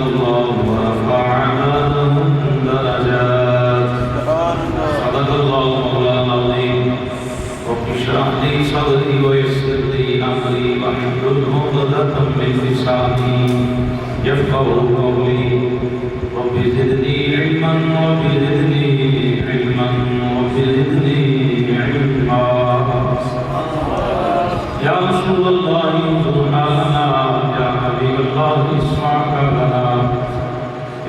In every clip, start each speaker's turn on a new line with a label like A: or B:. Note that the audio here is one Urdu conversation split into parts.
A: الله ورفع عنهم درجات صدق الله مولانا العظيم رب اشرح لي صدري ويسر لي امري واحلل عقدة من لساني يفقهوا قولي رب زدني علما رب زدني علما رب زدني علما يا رسول الله سبحاننا يا حبيب الله اسمع كلامنا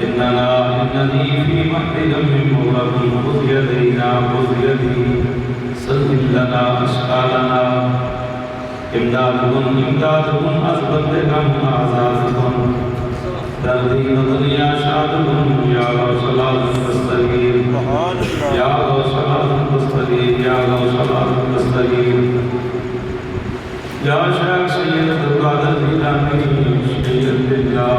A: إنني في محرم من مغرب خذ يدينا خذ يدي سلم لنا أشكالنا إمدادكم أثبتكم أعزازكم دردين دنيا شادكم يا غوث تستغير يا غوث تستغير يا غوث تستغير يا شيخ سيد القادر الجيلانی سید اللہ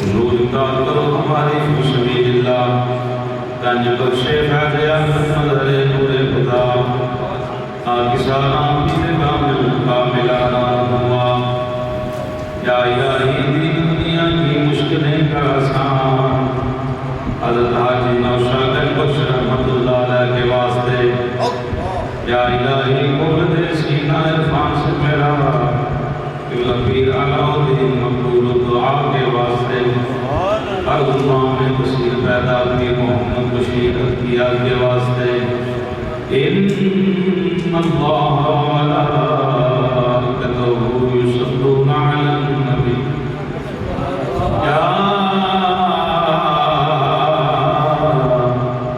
A: نور امداد کرو ہماری فی سبیل اللہ گنج بخشے فیض احمد علیہ نور خدا ناکسانہ پیر کاملانہ ہوا یا الہی دین دنیا کی مشکلیں کا آسان حضرت حاجی نوشاد بخش رحمت اللہ علیہ کے واسطے یا الہی قول دے سینہ عرفان سے میرا قبلہ پیر علاؤدین مقبول دعا کے واسطے ہر امام میں بصیر پیدا کی محمد بشیر اختیار کے واسطے ان اللہ وملائکتہ یصلون علی النبی یا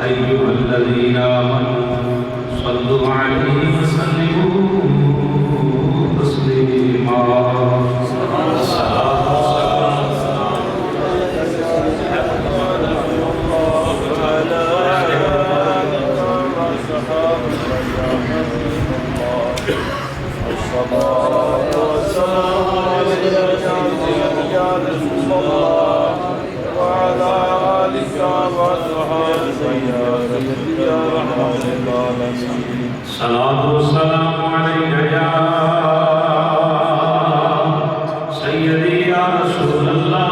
A: ایھا الذین آمنوا صلوا علیہ وسلموا تسلیما صلاة والسلام عليك يا سيدي يا رسول الله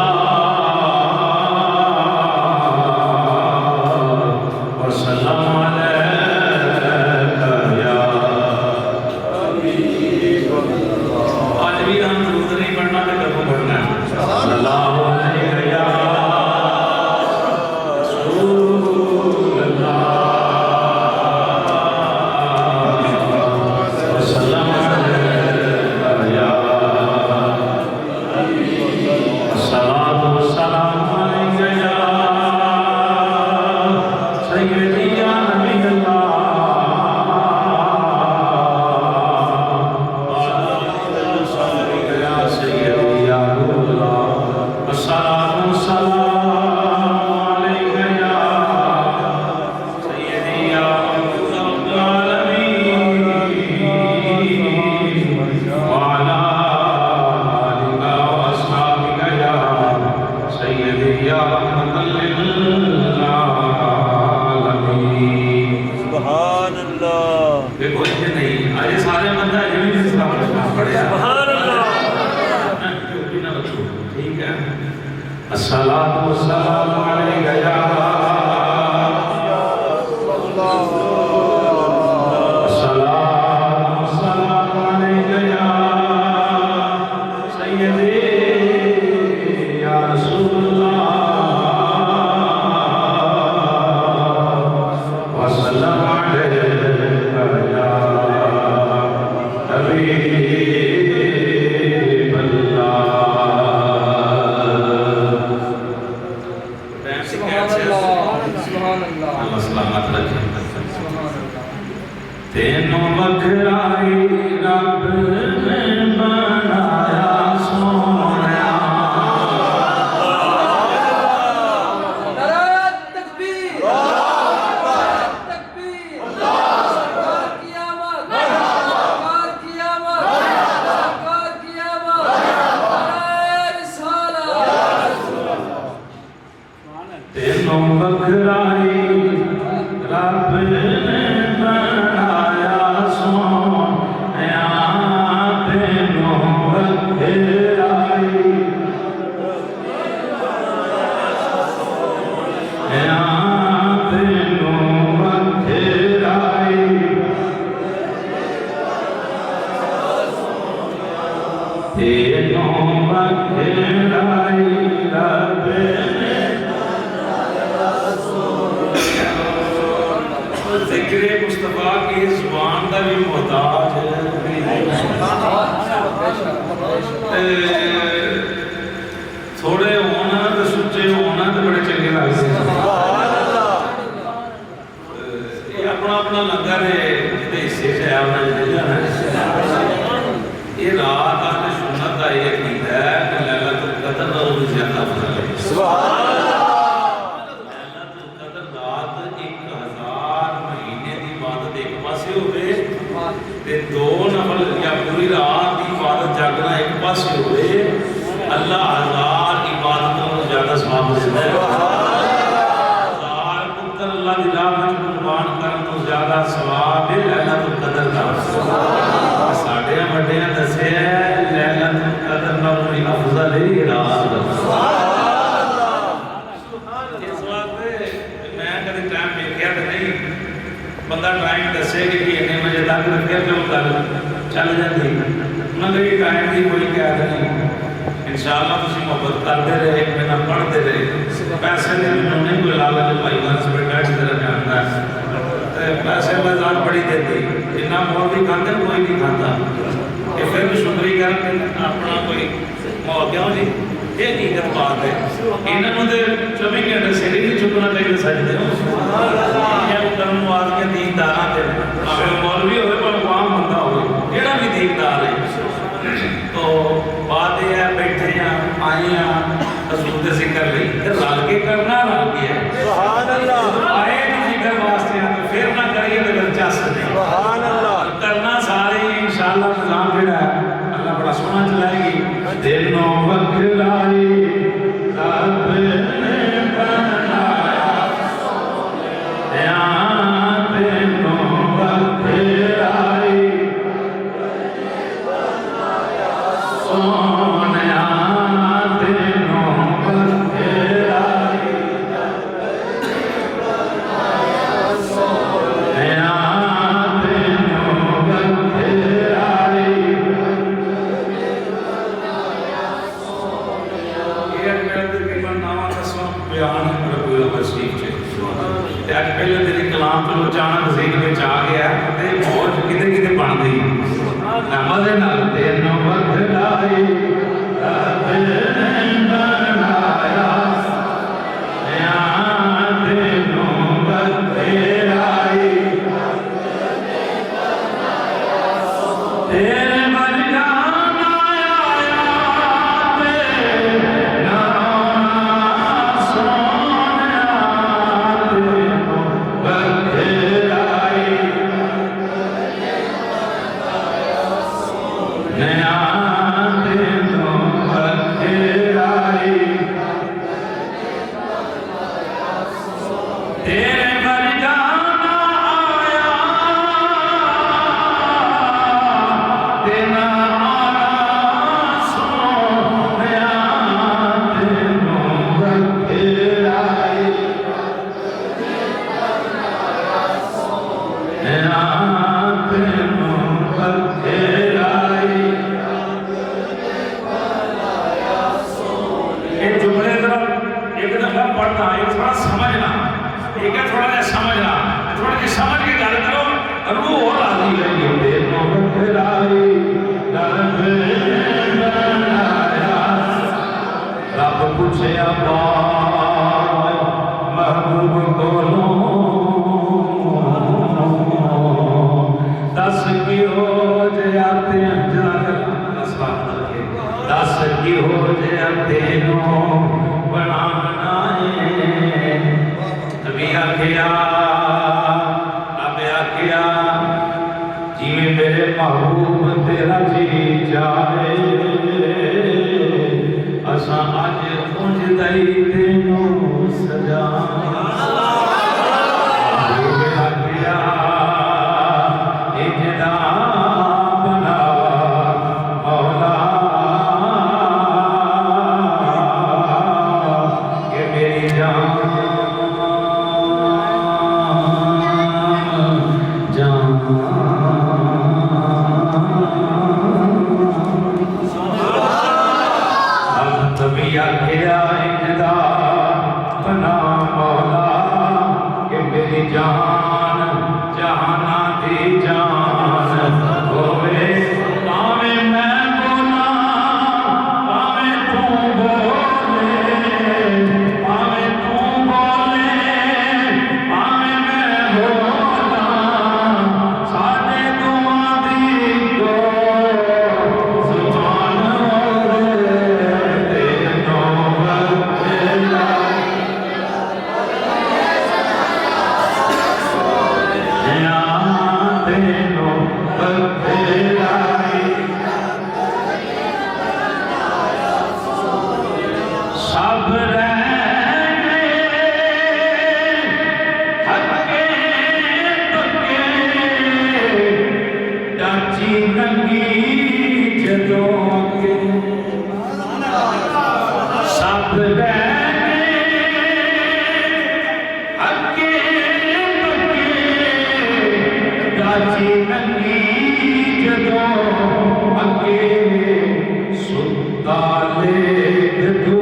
A: وسلام عليك يا حبيب الله آج بھی ہم درود نہیں پڑھنا تو کب پڑھنا ہے صلی اللہ علیہ یا رسول اللہ الصلاة والسلام عليك يا الصلاة والسلام عليك يا سيدي يا رسول الله وسلم عليك يا حبيب الله تینوں بکھرائی رب نے بنایا سونیا
B: نعرہ تکبیر نعرہ تکبیر سرکار کی آمد سرکار کی آمد سرکار کی آمد نعرہ رسالت
A: تینوں بکھرائی رب نے اس زبان کا بھی محتاج تھوڑے ہونا تو سچے ہونا تو بڑے چنگے لگتے ہیں یہ اپنا اپنا لنگر ہے جہاں حصے سے آیا انہیں مل جانا ہے یہ رات اہل سنت کا یہ عقیدہ ہے کہ لیلۃ القدر نالوں بھی زیادہ افضل ہے
C: سبحان
A: لیلۃ القدر رات 1000 مہینے دی عبادت ایک پاسے ہوئے تے 2 نفل یا پوری رات دی عبادت جاگنا ایک پاسے ہوئے اللہ 1000 عبادتوں کو زیادہ ثواب دیتا ہے 1000 پتر اللہ دی راہ وچ قربان کرن تو زیادہ ثواب ہے لیلۃ القدر دا ساڈے وڈیاں دسیا ہے لیلۃ القدر نالوں بھی افضل ہے یہ رات اس واسطے میں کدی ٹائم دیکھیا تے نہیں بندہ ٹائم دسے کہ اتنے بجے تک رکھے تو گل چل جاتی مگر یہ ٹائم کی کوئی قید نہیں انشاءاللہ تسی محبت کرتے رہے میرا پڑھتے رہے پیسے نے انہوں نے کوئی لالچ بھائی گھر سے بیٹھا اس طرح جانتا ہے پیسے بازار بڑی دیتی جنہ مول بھی کھاتے کوئی نہیں کھاتا کہ پھر بھی شکری کر اپنا کوئی مول کیوں جی یہ حقیقت بات ہے انہوں نے 24 گھنٹے سیری نہیں چکنا چاہیے سجدے ہو یہ کرم واز کے دینداراں تے اگر مولوی ہوئے پر عوام بندہ ہوئے کیڑا بھی دیندار ہے تو بات یہ ہے بیٹھے ہیں آئے ہیں رسول کے ذکر لئی رل کے کرنا رل کے ہے
C: سبحان اللہ
A: آئے نہیں ذکر واسطے ہیں تو پھر نہ کریے تو گھر چاس نہیں
C: سبحان اللہ
A: کرنا سارے انشاءاللہ نظام جڑا ہے اللہ بڑا سونا چلائے گی دلوں بکھلائی رب نے بنایا دلوں بکھلائی سونیا دلوں بکھلائی پہلے دن کلام تو اچانک ذہن میں آ گیا تے موج کدے کدے بن گئی نماز نال تینوں بکھلائی رب نے بنایا تینوں بکھلائی تیرے جان جہانا دی سب رہ گئے ہکے پکے ڈاچی ننگی جدوں کے سب رہ گئے ہکے پکے ڈاچی ننگی جدوں اگے سُتالے گدو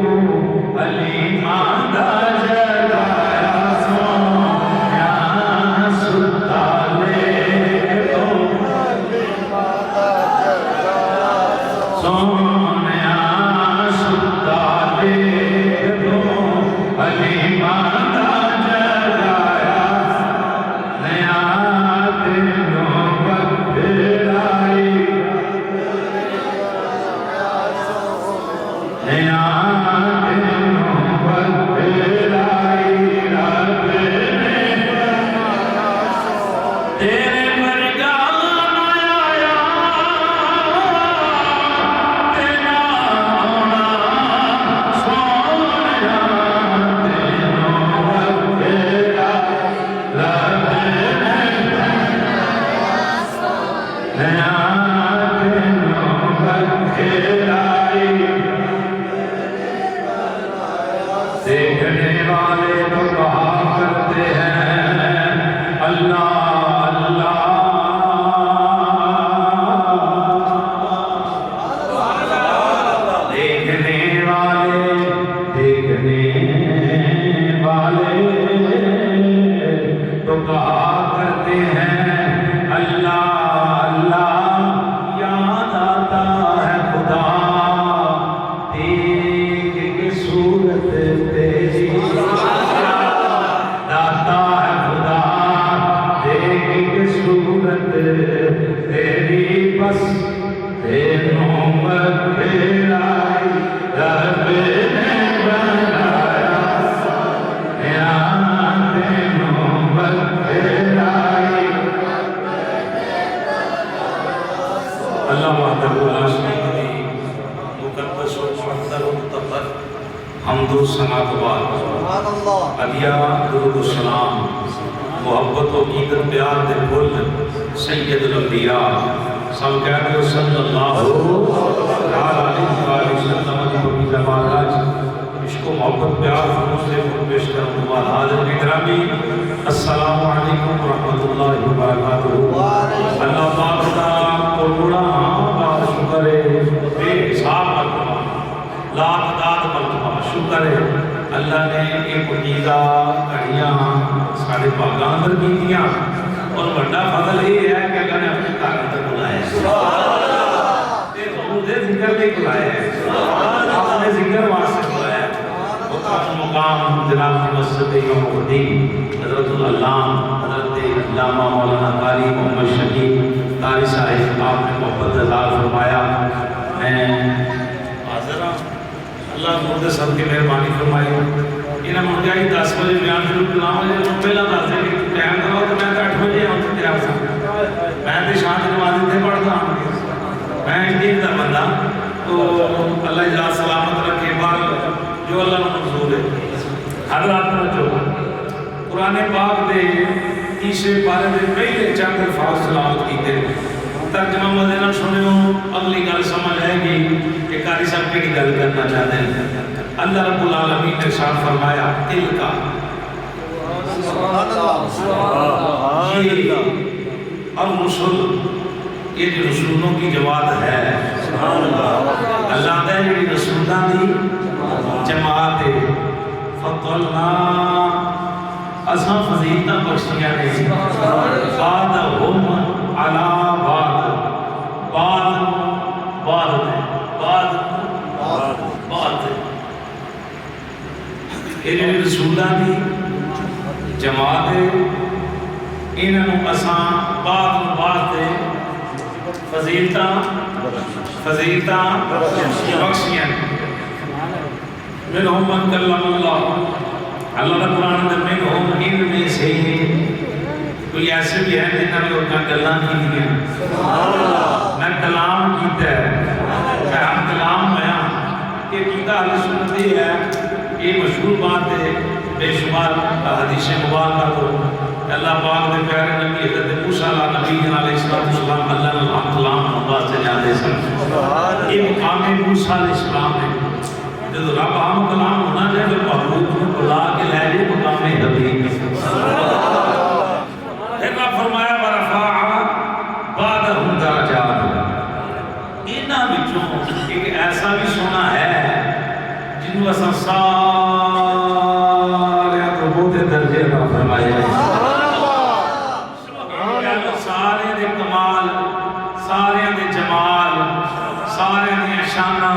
A: علی ماندہ جگایا سونیا سُتالے گدو سونیا سُتالے گدو علی ماندہ جگایا نیا دنوں بکھرائی نیا دنوں بکھرائی رب نے تیرے ورگا نہ آیا تیرا آنا سونیا دنوں بکھرائی رب نے نیا دنوں بکھرائی دیکھنے والے تو کہا کرتے ہیں اللہ اللہ دیکھنے والے تو کہا کرتے ہیں اللہ اللہ یاد آتا ہے خدا دیکھ کے صورت تیری آتا ہے خدا دیکھ کے صورت تیری بس تینوں بکھرائی رب نے بنایا نیا تینوں بکھرائی اللہ وحدہ لا شریک له مقدس و مقدر و مطہر حمد و ثنا و بعد عدیہ درود و سلام محبت و عقیدت پیار دے پھول سید الانبیاء سب کہتے ہو صلی اللہ علیہ وسلم کی بڑی زبان آج عشق و محبت پیار خلوص سے پیش کروں بعد حاضر اکرامی السلام علیکم ورحمۃ اللہ وبرکاتہ اللہ پاک کا کوڑا بات شکر ہے بے حساب مرتبہ لاکھ داد مرتبہ شکر ہے اللہ نے ایک عقیدہ کڑیاں ساڑھے پاگاں اندر کی دیا اور بڑا فضل یہ ہے کہ اللہ نے اپنے کار اندر بلائے حضور دے ذکر لے بلائے اپنے ذکر واسطے بلائے وہ اپنا مقام جناب کی مسجد امام الدین حضرت العلام حضرت علامہ مولانا قاری محمد شکیب قاری صاحب آپ نے محبت اظہار فرمایا میں حاضر ہوں اللہ حضور دے سب کی مہربانی فرمائی انہیں مجھے 10 بجے بیان شروع کرنا مجھے پہلا دس دے کہ ٹائم کرو تو میں 8 بجے آؤں تو تیار سا میں تو شانت نماز اتنے پڑھتا ہوں میں انڈین کا بندہ تو اللہ اجازت سلامت رکھے بار جو اللہ نے منظور ہے حضرات نے جو قرآن پاک دے تیسرے پارے دے پہلے چند الفاظ سلامت کیتے ترجمہ مدینہ سنے ہو اگلی گل سمجھ آئے گی کہ قاری صاحب کی گل کرنا چاہتے ہیں اللہ رب العالمین نے ارشاد فرمایا دل کا یہ اور رسول یہ جو رسولوں کی جماعت ہے اللہ نے یہ رسولوں کی جماعت ہے فضلنا اساں فضیلتاں بخشیاں نے بعدہم علی بعد یہ رسولوں کی جماعت ہے انہوں اساں بعد فضیلتاں بخشیاں منہم من کلم اللہ اللہ کا قرآن اندر منہم ان میں سے کوئی ایسے بھی ہے جنہاں نے انہاں گلاں کی دیا میں کلام کیتا ہے میں ہم کلام ہویا کہ کیتا اہل سنت ہے یہ مشہور بات ہے بے شمار حدیث مبارکہ تو اللہ پاک نے پیارے نبی حضرت موسیٰ نبی علیہ السلام اللہ الحمد کلام عباس سے جاتے سن یہ مقام موسیٰ علیہ السلام ہے جب رب عام کلام ہونا چاہے تو محبوب کو بلا کے لے لے مقام حبیب پھر رب فرمایا ورفع بعدہم درجات انہاں وچوں ایک ایسا بھی سونا ہے جنہوں اساں سارے تو بہت درجے عطا فرمائے سارے دے کمال سارے دے جمال سارے دے شانہ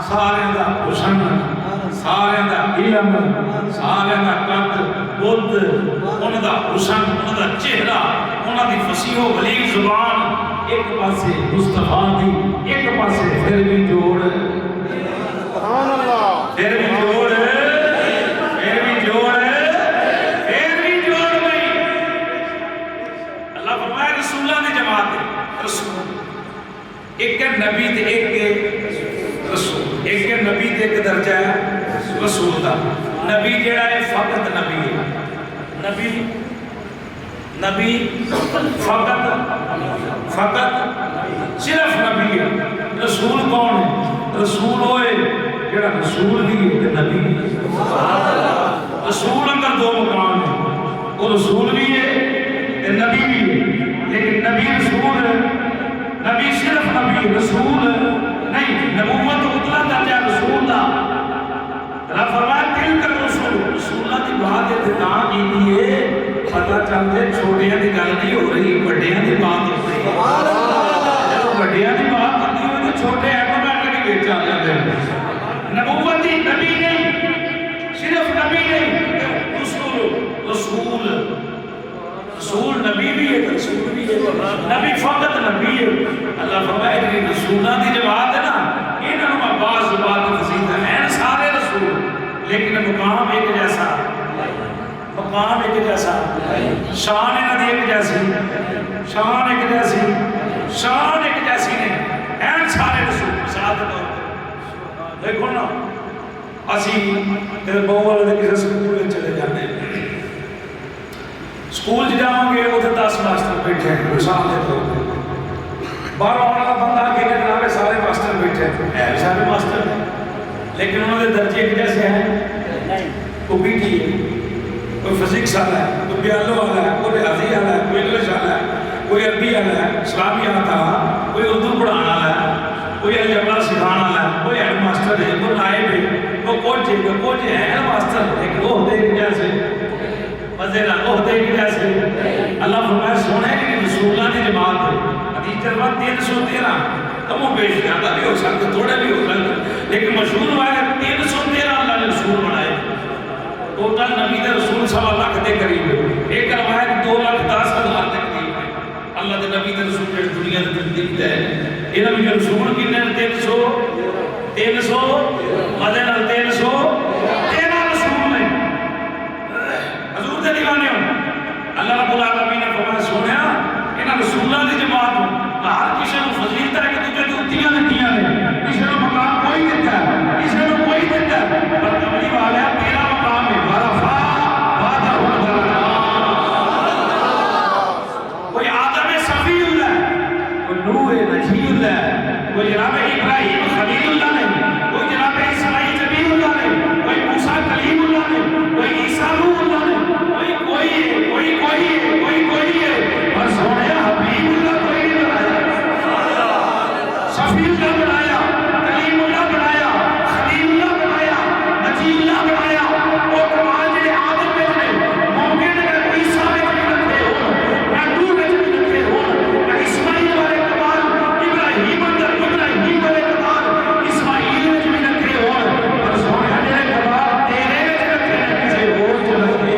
A: سارے دا حسن سارے دا علم سارے دا قد بدھ انہ دا حسن انہ دا چہرہ انہ دی فصیح و بلیغ زبان ایک پاسے مصطفیٰ دی ایک پاسے پھر بھی جوڑ
C: سبحان اللہ
A: پھر بھی جوڑ پھر بھی جوڑ پھر بھی جوڑ نہیں اللہ فرمائے رسولہ نے جماعت ہے رسول ایک ہے نبی تے ایک ہے رسول ایک ہے نبی تے ایک درجہ ہے رسول دا نبی جڑا ہے فقط نبی ہے نبی فقط صرف نبی ہے رسول کون ہے رسول ہوئے جڑا رسول بھی ہے نبی بھی ہے رسول اندر دو مقام ہیں وہ رسول بھی ہے نبی بھی ہے لیکن نبی رسول ہے نبی صرف نبی رسول نہیں نبوت اتنا درجہ رسول دا رب فرمایا دل کر رسولہ کی بات اتنا کی ہے پتہ چلتے چھوٹیاں دی گل نہیں ہو رہی بڑیاں دی بات ہو رہی جب بڑیاں دی بات ہوتی ہوئی تو چھوٹے ایٹومیٹک بیچ آ جاتے ہیں نبوت نبی نہیں صرف نبی نہیں رسول نبی بھی ہے رسول بھی ہے نبی فقط نبی ہے اللہ فرمائے کہ رسولہ دی جماعت ہے نا انہوں میں بعض بات فضیلت ہیں سارے رسول لیکن مقام ایک جیسا مقام ایک جیسا شان انہوں ایک جیسی شان ایک جیسی شان ایک جیسی نے این سارے رسول مثال کے طور پر دیکھو نا اسی بہو والے کسی سکول میں چلے جاتے ہیں سکول جاؤں گے وہ 10 ماسٹر بیٹھے ہیں مثال کے طور پر باہر والا بندہ کے جناب سارے ماسٹر بیٹھے ہیں سارے ماسٹر ہیں لیکن انہوں نے درجے ایک جیسے ہیں کوئی پی ٹی ہے کوئی فزکس والا ہے کوئی بیالو والا ہے کوئی ریاضی والا ہے کوئی انگلش والا ہے کوئی عربی والا ہے اسلامی آتا ہے کوئی اردو پڑھانا والا ہے کوئی الجبرا سکھانا والا ہے کوئی ہیڈ ماسٹر ہے کوئی نائب ہے کوئی کوچ ہے کوئی کوچ ہے ہیڈ ماسٹر لیکن وہ ہوتے ایک جیسے مزے نہ وہ ہوتے ایک جیسے اللہ فرمائے سونے کہ رسولہ کی جماعت ہے حدیث جرمہ 313 کم و بیش زیادہ بھی ہو سکتے تھوڑے بھی ہو سکتے لیکن مشہور ہوا ہے 313 اللہ نے رسول بنائے ٹوٹل نبی دے رسول 1.25 لاکھ دے قریب ہے ایک روایت 2,10,000 دے قریب ہے اللہ دے نبی دے رسول جس دنیا دے دل دے یہ نبی دے رسول کنے 300 مدے نال 313 رسول نے حضور دے دیوانے ہوں اللہ رب العالمین نے فرمایا سونیا انہاں رسولہ دی جماعت ہوں ہر کسی کو فضیلت ہے کہ تجھے دوتیاں دیتیاں نے کسی کو مقام کوئی دیتا ہے کسی کو کوئی دیتا ہے پر کملی والا ہے تیرا مقام ہے ورفع بعدہم درجات کوئی آدم صفی اللہ ہے کوئی نوح نجی اللہ ہے کوئی جناب ابراہیم خلیل اللہ نے کوئی جناب اسماعیل نبی اللہ نے کوئی موسیٰ کلیم اللہ نے کوئی عیسیٰ روح اللہ نے کوئی ہے کوئی ہے اور سونے حبیب اللہ کوئی نہیں بنایا صفی اللہ بنایا کلیم اللہ بنایا خلیل اللہ بنایا نجی اللہ بنایا وہ کمال جنہیں آدم میں جنہیں ممکن ہے کہ عیسیٰ میں جنہیں رکھے ہو یا نور میں جنہیں رکھے ہو یا اسماعیل والے کمال ابراہیم والے کمال اسماعیل میں جنہیں رکھے ہو اور سونے جنہیں کمال تیرے میں رکھے ہیں کسی اور جو رکھے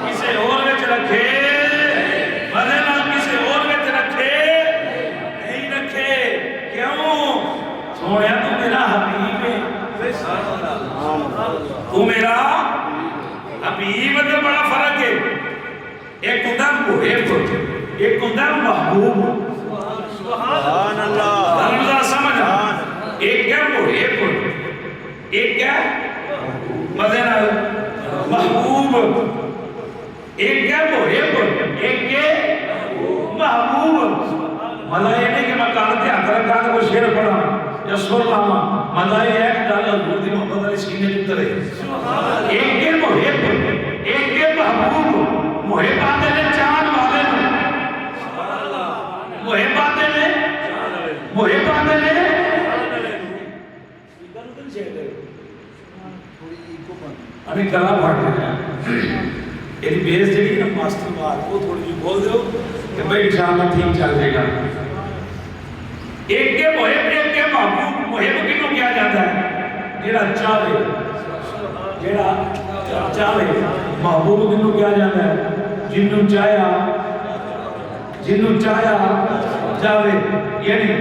A: کسی اور میں رکھے مدے نال کسی اور میں رکھے نہیں رکھے کیوں سونے تو میرا حبیب ہے تو میرا حبیب ہے بڑا فرق ہے ایک قدم کو ایک قدم محبوب سبحان اللہ سمجھا ایک کیا کو ایک کیا مزے نال محبوب، ایک کیا محب، ایک کے محبوب۔ مزہ یہ نہیں کہ میں کانتے ہاتھ رکھا تو کوئی شعر پڑھا یا سر لاما، مزہ یہ ہے کہ گل حضور دی محبت والی سینے تے اترے۔ ایک کے محب، ایک کے محبوب، محب آتے نے چاند والے نے، محب آتے نے، محب آتے نے، ابھی گلا پھاٹ گیا یہ بیس جڑی نا ماسٹر بات وہ تھوڑی جی بول دو کہ بھائی انشاءاللہ ٹھیک چل جائے گا۔ ایک کے محب، ایک کے محبوب۔ محب کنوں کیا جاتا ہے؟ جیڑا چاہے، جیڑا چاہے۔ محبوب کنوں کیا جاتا ہے؟ جنوں چاہیا، جنوں چاہیا جاوے۔ یعنی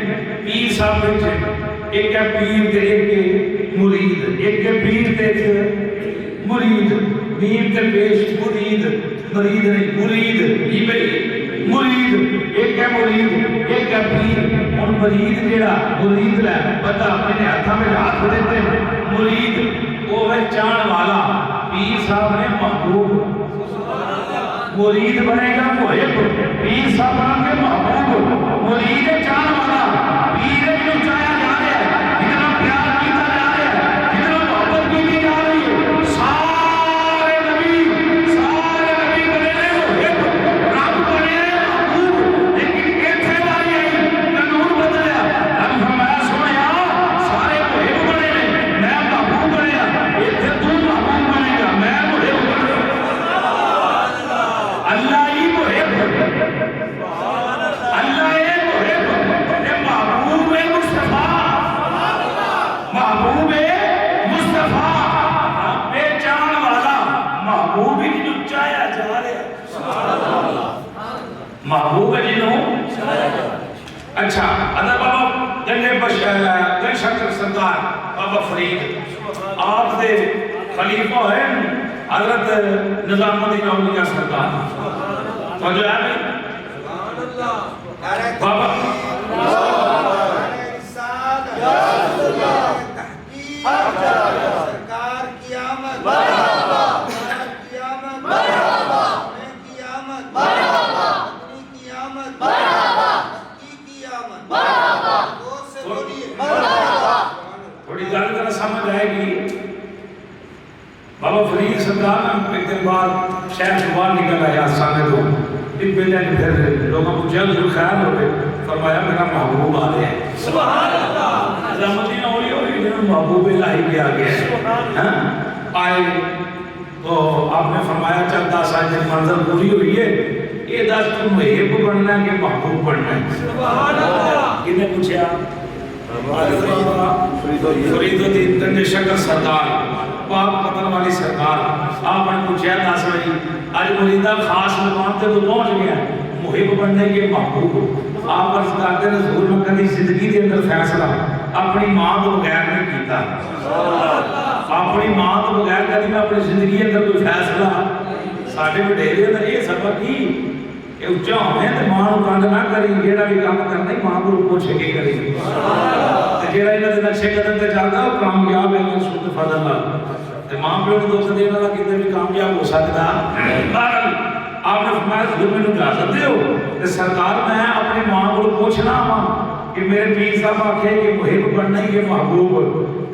A: پیر صاحب بیٹھے، ایک ہے پیر تے ایک ہے مرید، ایک ہے پیر تے ایک مرید، میم تے پیش مرید، مرید نہیں مرید، یہ بھئی مرید، ایک ہے مرید ایک ہے پیر۔ اور مرید جیڑا مرید لے بندہ اپنے ہاتھوں میں ہاتھ دیتے مرید وہ ہے چان والا، پیر صاحب نے محبوب۔ مرید بنے گا محب، پیر صاحب بنا کے محبوب۔ مرید چان والا، پیر ہے جو چاہیا جا رہا ہے، جتنا پیار کیتا جا رہا ہے، جتنا محبت کیتی جا رہی ہے۔ سارے نبی بنے محب، رب بنے محبوب، لیکن ایتھے والی آئی قانون بدلیا۔ رب فرمایا سونیا سارے محب بنے میں محبوب بنیا، ایتھے تو محبوب بنے گا میں محب بنے گا۔ اللہ ہی محب، اللہ ہی محب، یہ محبوب مصطفیٰ، محبوب مصطفیٰ، رب چان والا، محبوب جنہوں چاہیا جا رہا ہے، محبوب جنہوں چاہیا جا رہا ہے۔ اچھا ادھر بابا گنج شنکر سرکار بابا فرید آپ دے خلیفہ ہیں حضرت نظام الدین اولیاء سرکار، توجہ ہے بھئی بابا
D: سرکار کی آمد، سرکار کی آمد، میں کی آمد، اپنی کی آمد، کی آمد، دور سے بولیے
A: تھوڑی گل کرنا سمجھ آئے گی۔ بابا فرید سرکار نے ایک دن بعد شہر سے باہر نکل آیا سامنے تو ایک بیٹے نے پھر لوگوں کو جلد خیال ہو گئے، فرمایا میرا محبوب آ رہا ہے۔ سبحان اللہ، نظام الدین اولیاء محبوب الہی کے آگے ہے آئے تو آپ نے فرمایا چل 10 آج جن منظر پوری ہوئی ہے یہ 10 تم محب بننا ہے کہ محبوب بننا ہے؟ سبحان اللہ۔ کنے پوچھا؟ فرید الدین گنج شنکر سرکار پاک پتن والی سرکار آپ نے پوچھا 10 بھائی آج مریدہ خاص مقام تے تو پہنچ گیا محب بننے کے محبوب۔ آپ عرض کرتے ہیں حضور میں کبھی زندگی کے اندر فیصلہ اپنی ماں تو بغیر نہیں کیتا، اپنی ماں تو بغیر کبھی میں اپنی زندگی کے اندر کوئی فیصلہ ساڈے وڈیرے دا یہ سبق ہی کہ اچا ہونے تے ماں نوں کنڈ نہ کری، جیڑا بھی کام کرنا ہی ماں کو پوچھ کے کری، تے جیڑا انہاں دے نقشے قدم تے چلدا او کامیاب ہے سبحان فضل اللہ، تے ماں پیو نوں دکھ دینے والا کتے بھی کامیاب ہو سکدا۔ بہرحال آپ نے فرمایا حضور میں اجازت دیو تے سرکار میں اپنی ماں کو پوچھنا ہاں کہ میرے پیر صاحب آکھے کہ محب بننا ہی کہ محبوب،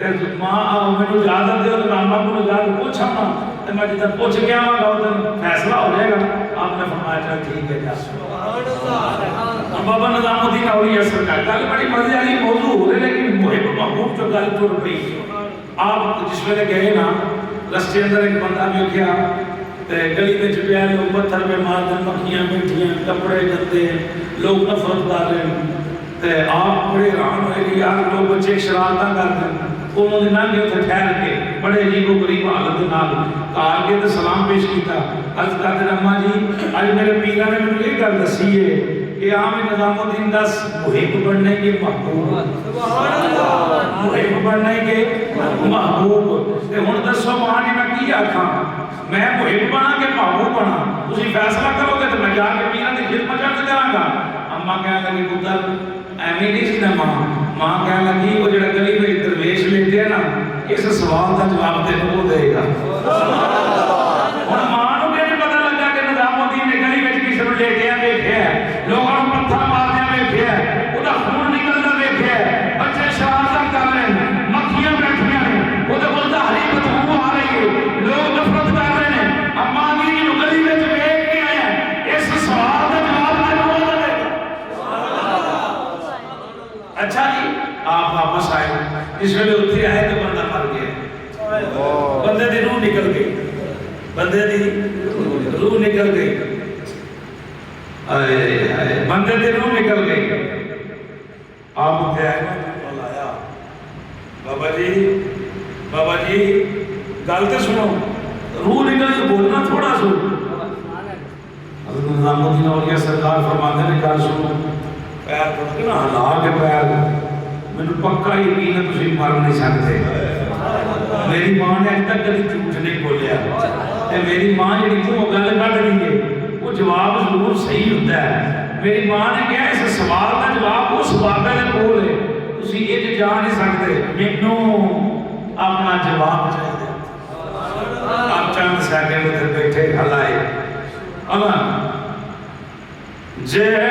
A: تے ماں میں اجازت دیو تے ماں کو اجازت پوچھا ہاں تے میں جدھر پوچھ گیا ہاں گا ادھر فیصلہ ہو جائے گا۔ آپ نے فرمایا چل ٹھیک ہے جا۔ بابا نظام الدین اولیاء سرکار گل بڑی مزے والی موضوع ہو رہے لیکن محب محبوب جو گل ٹر پئی۔ آپ جس ویلے گئے نا رستے اندر ایک بندہ ویکھیا گلی میں چپیا لوگ پتھر پہ مار دیں، مکھیاں بیٹھیاں، کپڑے گندے، لوگ نفرت کر رہے ہیں۔ آپ بڑے حیران ہوئے کہ یار لوگ بچے شرارتاں کر رہے ہیں۔ انہوں نے ننگے اتنے ٹھہر کے بڑے عجیب و غریب حالت کے نال کار کے سلام پیش کیتا، عرض کرتے ہیں اماں جی آج میرے پیرا نے مجھے یہ گل دسی ہے کہ عام نظام الدین دس محب بننے کے محبوب، محب بننے کے محبوب۔ ہن دسو ماں جی میں کی آکھاں، میں محب بنا کے محبوب بنا، تسی فیصلہ کرو گے تو میں جا کے پیرا دی خدمت چڑھ کراں گا۔ اماں کہنے لگی پتر ایویں نہیں سی نا ماں کہنے لگی وہ جڑا گلی میں درویش لیتے ہیں نا اس سوال کا جواب تینوں وہ دے گا ہن ماں نوں کہ نہیں پتہ لگا کہ نظام الدین نے گلی وچ کسی نوں لیٹیا ویکھیا لوگاں نوں پتھر ماردیا ویکھیا ਉਹਦਾ خون نکلدا ویکھیا بچے شرارتاں کر رہے ہیں مکھیاں بیٹھیاں نے ਉਹਦੇ ਕੋਲ ظاہری بدبو آ رہی ہے لوگ نفرت کر رہے ہیں اما دی نوں گلی وچ ویکھ کے آیا اس سوال کا جواب تینوں وہ دے گا اچھا جی آپ واپس آئے اس ویلے اتنے آئے تو بندہ مر گیا بندے دی روح نکل گئی بندے دی روح نکل گئی بندے دی روح نکل گئی آپ اتنے آئے بابا جی گل تو سنو روح نکل کے بولنا تھوڑا سو حضرت نظام الدین اولیاء سرکار فرماتے ہیں گل سنو پیر پڑھ کے نہ ہلا کے پیر مجھے پکا یقین ہے تسی مر نہیں سکتے میری ماں نے اج تک کبھی جھوٹ نہیں بولیا میری ماں جڑی منہوں گل کڈ رہی ہے وہ جواب ضرور صحیح ہوتا ہے میری ماں نے کہا اس سوال کا جواب اس بابے دے کول ہے تسی یہ جا نہیں سکتے مینوں اپنا جواب چاہیے آپ چند سیکنڈ ادھر بیٹھے ہلائے اللہ جڑے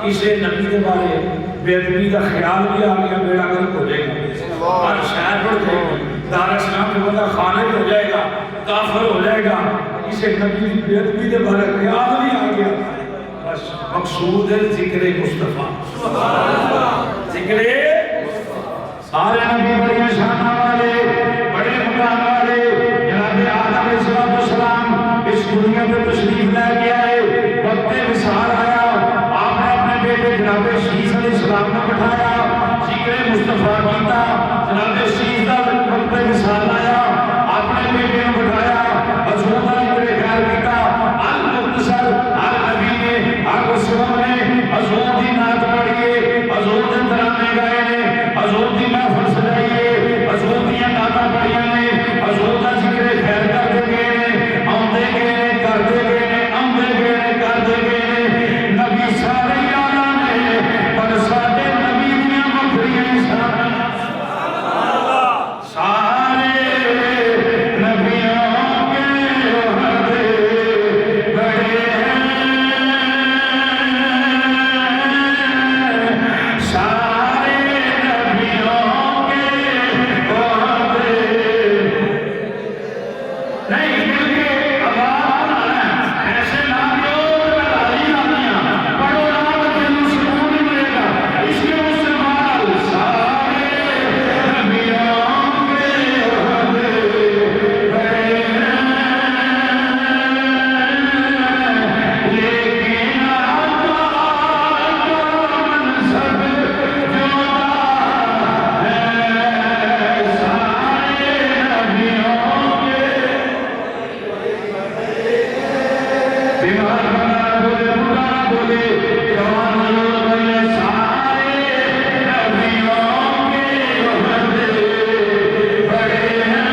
A: کسی نبی کے بارے بے ادبی کا خیال بھی آ گیا بیڑا گرک ہو جائے گا ہر شہر اٹھ جائے گا دار اسلام کے بندہ خارج ہو جائے گا کافر ہو جائے گا کسی نبی کی بے ادبی کے بارے خیال بھی آ گیا بس مقصود ہے ذکر مصطفیٰ ذکر سارے نبی بڑے شان والے بڑے مقام والے جناب آدم علیہ السلام اس دنیا میں تشریف لے کے آئے وقت وصال آیا جناب شیس علیہ السلام نے بٹھایا ذکر مصطفیٰ کیتا جناب شیس کا وقت وصال آیا اپنے بیٹے نے بٹھایا حضور کا ذکر خیر کیتا المختصر ہر نبی نے ہر رسول نے حضور کی نعت پڑھیے حضور کے ترانے گائے نے حضور کی محفل سجائیے حضور کی نعتاں پڑھیاں نے حضور کا ذکر خیر کرتے گئے نے آمدے گئے نے کرتے گئے نے آمدے گئے نے کرتے گئے نے نبی سارے سارے نبی دیا مکھریاں سارے بیمار بنا بولے بڑا بولے جوان لوگ بولے سارے نبیوں کے عہدے بڑے ہیں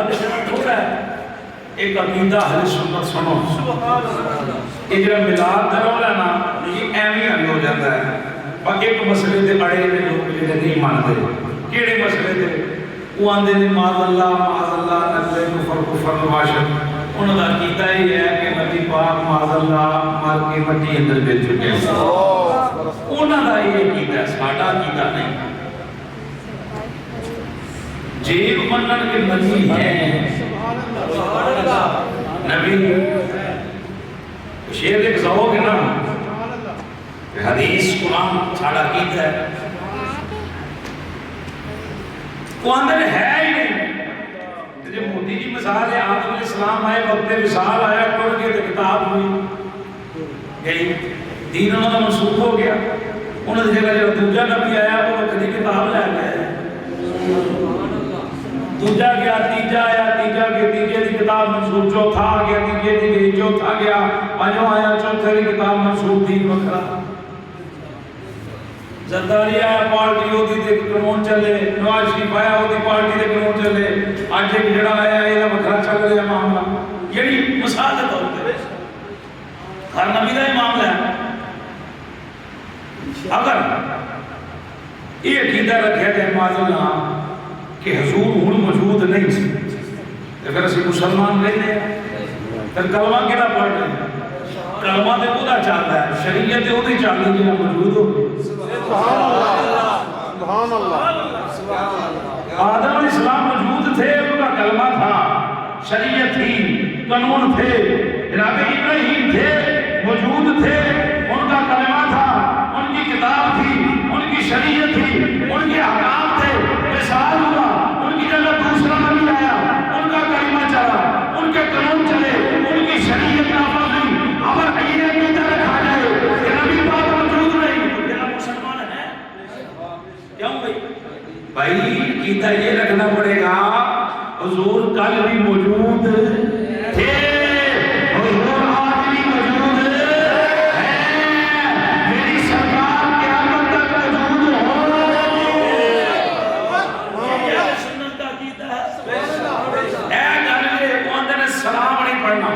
A: لیکن آقا
E: ایک عقیدہ اہل سنت سنو یہ جو ملاد دا رولا نا یہ ایویں حل ہو جاتا ہے اور ایک مسئلے دے اڑے میں لوگ جڑے نہیں مانتے کیڑے مسئلے دے وہ آندے نے معاذ اللہ نبی کفر واشر انہوں دا عقیدہ یہ ہے کہ نبی پاک معاذ اللہ مار کے مٹی اندر بیٹھ چکے ہیں انہوں دا یہ عقیدہ ہے ساڈا عقیدہ نہیں جیب منن کے نبی ہے نبی شیر ایک ذوق ہے نا حدیث قرآن ساڑا عقیدہ ہے وہ اندر ہے ہی نہیں مثال ہے آدم علیہ السلام آئے وقت وصال آیا ٹوٹ کے کتاب ہوئی گئی دین انہوں نے منسوخ ہو گیا انہوں نے جگہ جو دوجہ نبی آیا وہ وقت کتاب لے گیا دوجہ گیا تیجہ آیا تیجہ کے تیجے دی کتاب منسوخ چوتھا آ گیا تیجے دی گئی چوتھا گیا پانچوں آیا چوتھے دی کتاب منسوخ دین وکرا زرداری آیا پارٹی ہوتی تھے قانون چلے نواز شریف آیا ہوتی پارٹی دے قانون چلے آج ایک جڑا آیا یہ وکرا چل رہا معاملہ یعنی مثال دے طور پہ ہر نبی دا ہی معاملہ ہے اگر یہ عقیدہ رکھا جائے معذلہ کہ حضور ہون موجود نہیں سی اگر اسی مسلمان نہیں ہیں پھر کلمہ کیڑا پڑھ رہے ہیں کلمہ دے خدا چاہتا ہے شریعت وہ نہیں چاہتی جنہاں موجود ہو
C: سبحان اللہ
E: آدم علیہ السلام موجود تھے ان کا کلمہ تھا شریعت تھی قانون تھے جناب ابراہیم تھے موجود تھے ان کا کلمہ تھا ان کی کتاب تھی ان کی شریعت تھی ان کے احکام تھے مثال ہوا ان کی جگہ دوسرا نبی آیا ان کا کلمہ چلا ان کے قانون چلے ان کی شریعت نافذ ہوئی اگر یہ عقیدہ رکھا جائے کہ نبی پاک موجود نہیں تو کیا مسلمان ہے کیوں بھائی عقیدہ یہ رکھنا پڑے گا حضور کل بھی موجود تھے حضور آج بھی موجود ہیں میری سرکار قیامت تک موجود ہو یہ سنت کا عقیدہ ہے اے گل وہ اندر سلام نہیں پڑھنا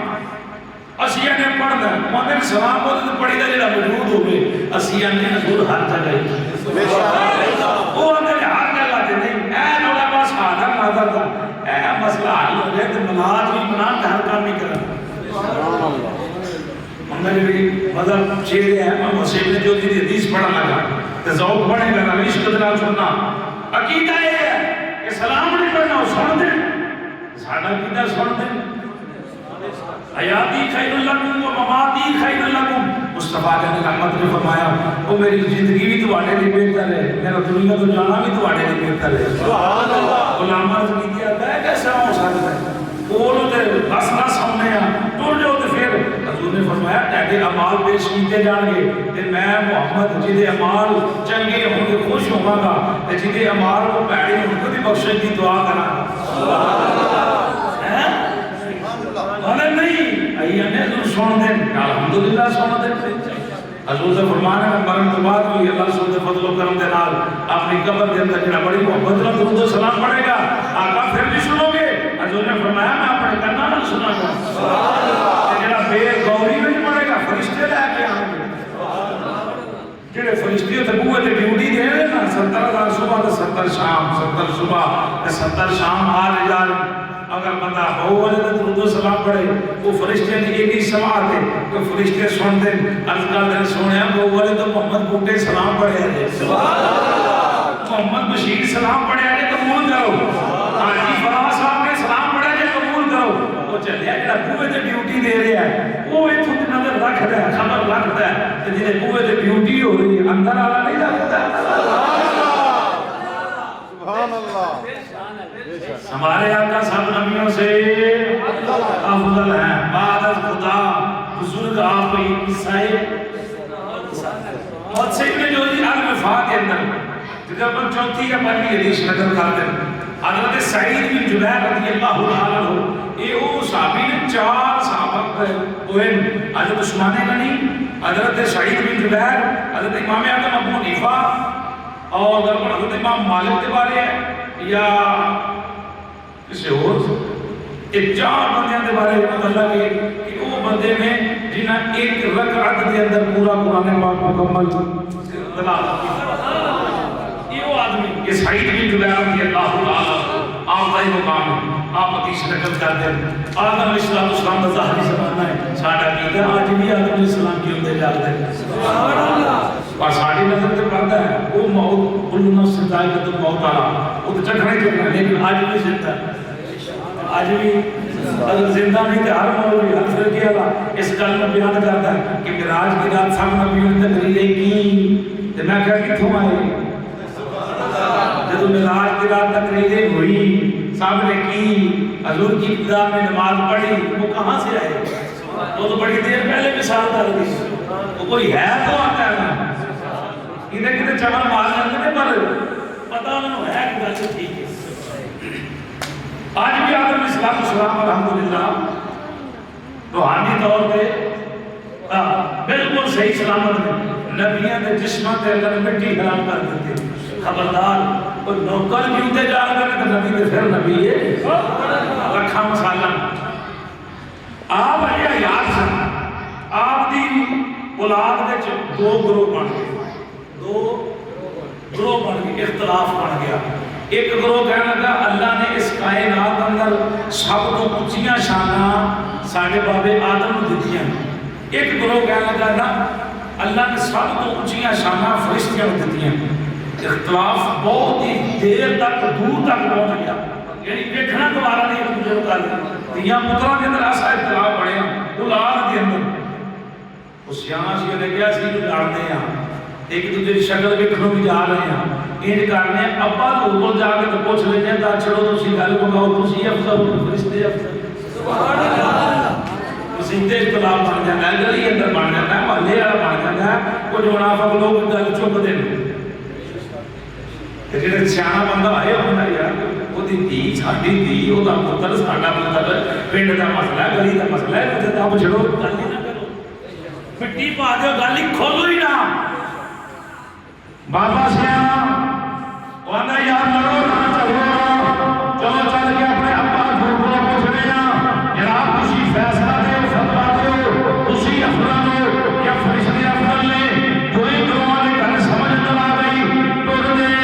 E: اسیہ نے پڑھنا وہ اندر سلام بولتے پڑھی دا جڑا موجود ہوئے اسیہ نے حضور ہر جگہ وہ اندر ہر جگہ دے نہیں اے لوگا پاس آدھر نظر تھا اے مسئلہ حل ہو گئے تو ملاد بھی منان کا ہر کام نہیں کرنا ہم نے بھی مذہب شیر ہے ہم مسیح نے جو دی حدیث پڑھا لگا تو ذوق بڑھے گا عشق دلال سننا عقیدہ یہ ہے کہ سلام نہیں پڑھنا وہ سن دیں ساڑھا عقیدہ سن دیں حیاتی خیر لکم و مماتی خیر لکم مصطفیٰ نے رحمت نے فرمایا وہ میری زندگی بھی تو آنے نہیں بہتر ہے میرا دنیا تو جانا بھی تو آنے نہیں بہتر ہے سبحان اللہ غلامہ رضی دیا ہے کیسا ہو سکتا ہے بولو تے بس نہ سامنے آ ٹور جو تے پھر حضور نے فرمایا تیرے اعمال پیش کیتے جان گے تے میں محمد جدے اعمال چنگے ہوں گے خوش ہوں گا تے جدے اعمال کو پیڑے ہوں گے دی بخشش دی دعا کرا سبحان اللہ انہیں نہیں آئیے نے حضور سن دیں الحمدللہ سن دیں حضور سے فرمانا ہے مرن تو بعد بھی اللہ سن دے فضل و کرم دے نال اپنی قبر دے اندر جنہ بڑی محبت رہا درود و سلام پڑے گا آقا پھر بھی سنو گے حضور نے فرمایا میں اپنے کرنا نہ سنا گا جنہ بے غوری میں پڑے گا فرشتے لے کے آئیں گے جنہ فرشتے تے بوئے تے ڈیوٹی دے رہے نا 70,000 صبح تے 70 شام 70 صبح تے 70 شام آ رجال اگر بندہ ہو والے تو درود و سلام پڑھے وہ فرشتے نے ایک ہی سماعت ہے کہ فرشتے سن دیں ازکار دن سونے ہیں وہ والے تو محمد بوٹے سلام پڑھے ہیں سبحان اللہ محمد بشیر سلام پڑھے ہیں قبول کرو حاجی فراز صاحب نے سلام پڑھے ہیں قبول کرو وہ چلے ہیں جنہا بوئے تے ڈیوٹی دے رہے ہیں وہ ایتھوں کی نظر رکھ دے خبر رکھ دے کہ جنہیں بوئے تے ڈیوٹی ہو رہی ہے اندر آلا نہیں رکھتا
C: سبحان اللہ
E: ہمارے آقا سب نبیوں سے افضل ہیں بعد از خدا بزرگ آپ کو یہ قصہ ہے بہت سے میں جو دی الوفا کے اندر جب ہم چوتھی یا پہلی حدیث نقل کرتے ہیں حضرت سعید بن جبیر رضی اللہ تعالیٰ عنہ یہ وہ صحابی نے 4 صحابہ ہوئے حضرت عثمان غنی حضرت سعید بن جبیر حضرت امام اعظم ابو حنیفہ اور حضرت امام مالک کے بارے ہیں یا کسی اور یہ 4 بندیاں دے بارے میں اللہ کہ وہ بندے میں جنہ ایک رکعت دے اندر پورا قرآن پاک مکمل تلاوت کی یہ وہ آدمی یہ سعید بن جبیر رضی اللہ تعالیٰ آپ کا ہی مقام ہے آپ حدیث نقل کرتے ہیں آدم علیہ السلام کا ظاہری زمانہ ہے ساڈا عقیدہ آج بھی آدم علیہ السلام کی ہوندے جاتے ہیں سبحان اللہ اور ساڑی نظر تے پڑھتا ہے وہ موت کل نفس ذائقۃ الموت آلا وہ تو چکھنے لیکن آج بھی زندہ ہے آج بھی اگر زندہ نہیں تو ہر مولوی ہر فرقے والا اس گل میں بیان کرتا ہے کہ معراج کی رات سب نبیوں نے تقریریں کی تو میں کہا کتوں آئے جب معراج کی رات تقریریں ہوئی صاحب نے کی، حضور کی ابتدا میں نماز پڑھی، وہ کہاں سے آئے؟ وہ تو بڑی دیر پہلے مثال ڈال دی، وہ کوئی ہے تو آتا ہے نا، ادھر کدھر چمن مار جاتے ہیں پر پتہ انہوں ہے کہ بات ٹھیک ہے۔ آج بھی آدم علیہ السلام الحمدللہ روحانی طور پہ بالکل صحیح سلامت ہے، نبیوں کے جسموں تے اللہ نے مٹی حرام کر دیتی، خبردار کوئی نوکر بھی ہوتے جا رہے ہیں تو نبی نے پھر نبی ہے رکھا مسالہ۔ آپ یہ یاد سن، آپ دی اولاد میں دو گروہ بن گئے، دو گروہ بن گئے، اختلاف بن گیا۔ ایک گروہ کہنا لگا اللہ نے اس کائنات اندر سب تو اونچیاں شاناں ساڈے بابے آدم کو دتیاں، ایک گروہ کہنا لگا نا اللہ نے سب تو اونچیاں شاناں فرشتیاں کو دتیاں۔ اختلاف بہت ہی دیر تک دور تک پہنچ گیا، یعنی دیکھنا دوبارہ نہیں ایک دوسرے کو کر دیا پتروں کے اندر ایسا اختلاف بڑھیا اولاد کے اندر اس یہاں سے نے کیا سی لڑتے ہیں ایک دوسرے کی شکل ویکھنوں بھی جا رہے ہیں ان کرنے ابا اوپر جا کے تو پوچھ لیتے ہیں تا چھڑو تسی گل مکاؤ تسی افضل فرشتے افضل سبحان اللہ اسی تے اختلاف بن جاتا ہے، گلی اندر بن جاتا ہے، محلے والا بن جاتا ہے، کچھ منافق لوگ گل چپ دے جڑا سیاح بندہ آئے ہونا یار وہ دی ساڈی دی وہ پتر ساڈا پتر پنڈ دا مسئلہ ہے گلی دا مسئلہ ہے تے آپ چھڑو گل ہی نہ کرو مٹی پا دیو گل ہی کھولو ہی نہ۔ بابا سیاح وہاں یار لڑو نہ چلو چل کے اپنے ابا کو پوچھنے ہیں جناب تسی فیصلہ دیو فتوا دیو تسی افضل ہو یا فرشتے افضل نے کوئی گروہ نے گل سمجھ نہ آ گئی ٹر دے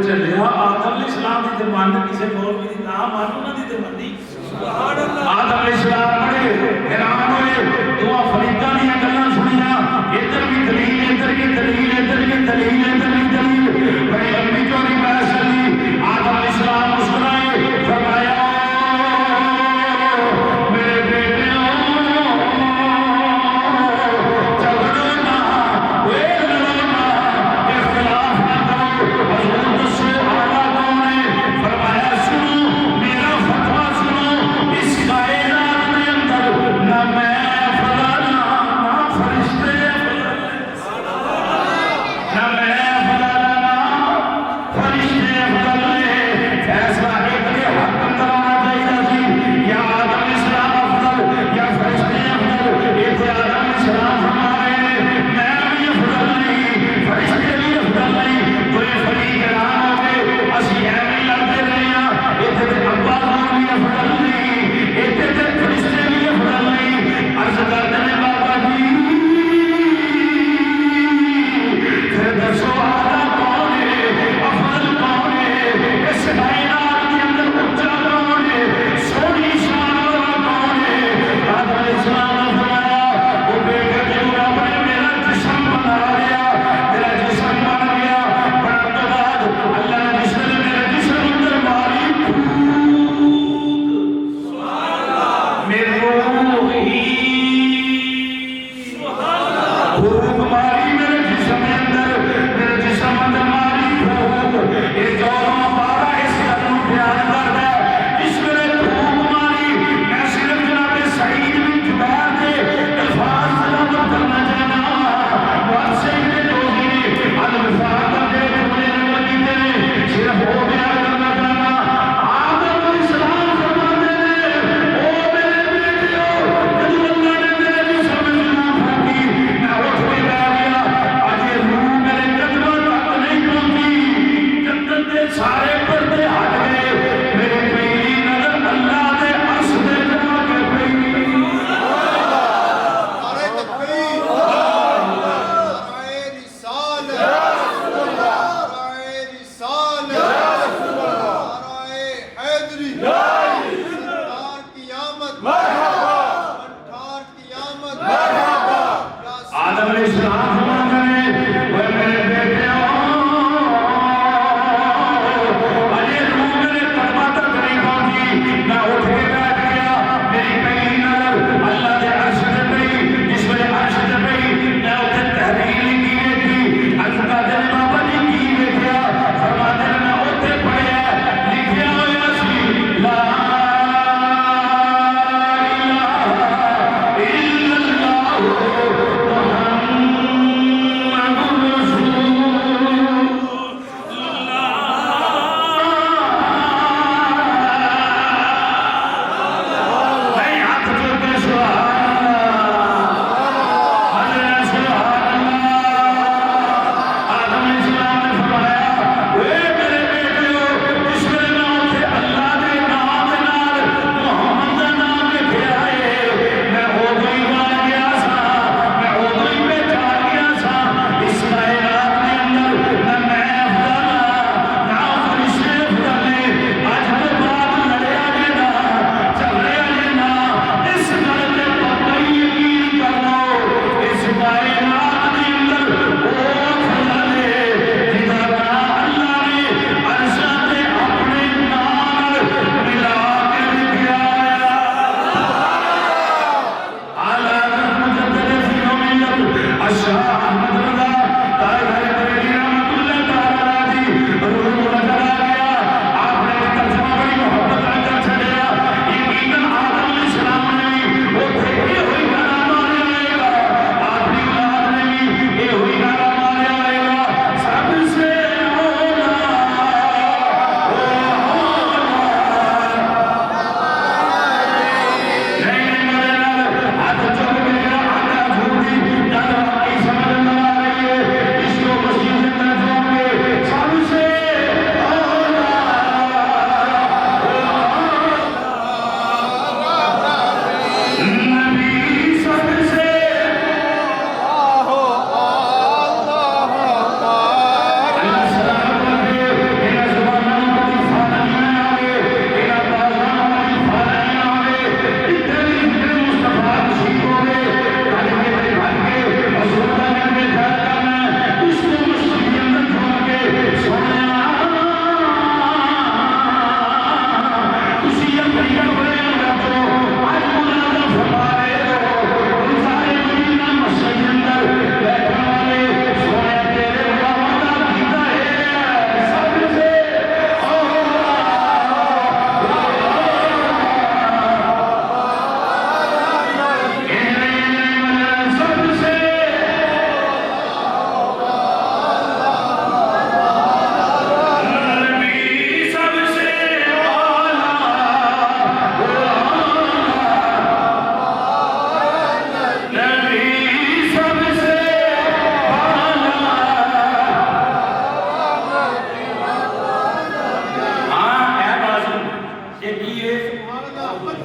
E: چلیا آدم علیہ السلام دی مان کسے مولوی دی نہ مانو نہ دی تے مندی سبحان اللہ آدم علیہ السلام بڑے حیران ہوئے دعا فریقاں دی گلاں سنیاں ادھر بھی دلیل ادھر کی دلیل ادھر کی دلیل ادھر کی دلیل بڑی لمبی چوڑی بحث چلی آدم علیہ السلام مسکرائے فرمایا میرے بیٹے جھگڑو نہ اے لڑو نہ اختلاف نہ کرو حضور نہ میں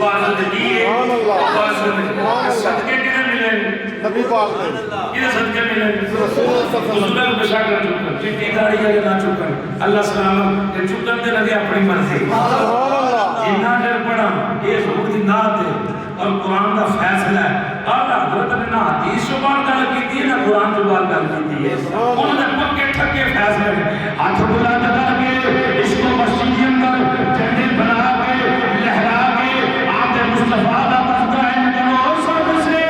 E: بارد دیے
C: سبحان اللہ۔
E: بارد صدقے کنے ملے
C: نبی پاک نے
E: یہ صدقے ملے
C: رسول اللہ صلی اللہ علیہ
E: رسول اللہ بشا کر چکر چٹی داڑی ہے نہ چکر اللہ سلامت کہ چکر دے لگے اپنی مرضی
C: سبحان اللہ۔
E: جنہ دیر پڑھا یہ ضرور دی نات ہے اور قرآن کا فیصلہ ہے آلہ حضرت نے نہ حدیث شبان گل کی ہے نہ قرآن شبان گل کی ہے انہوں نے پکے ٹھکے فیصلے ہاتھ بلا کر کے اس کو مسجد کے اندر جھنڈے بنا کے لہرا کے آپ مصطفیٰ کا تذکرہ کرو سب سے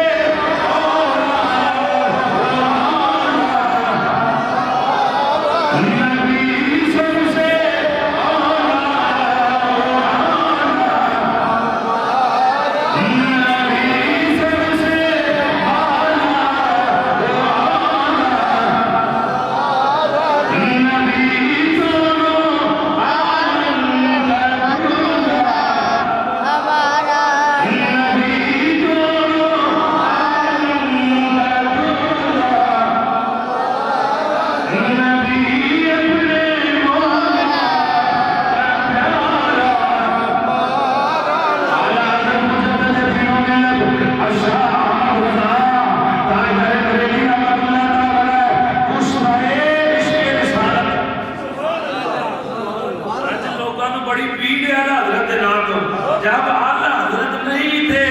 E: جب آلہ حضرت نہیں تھے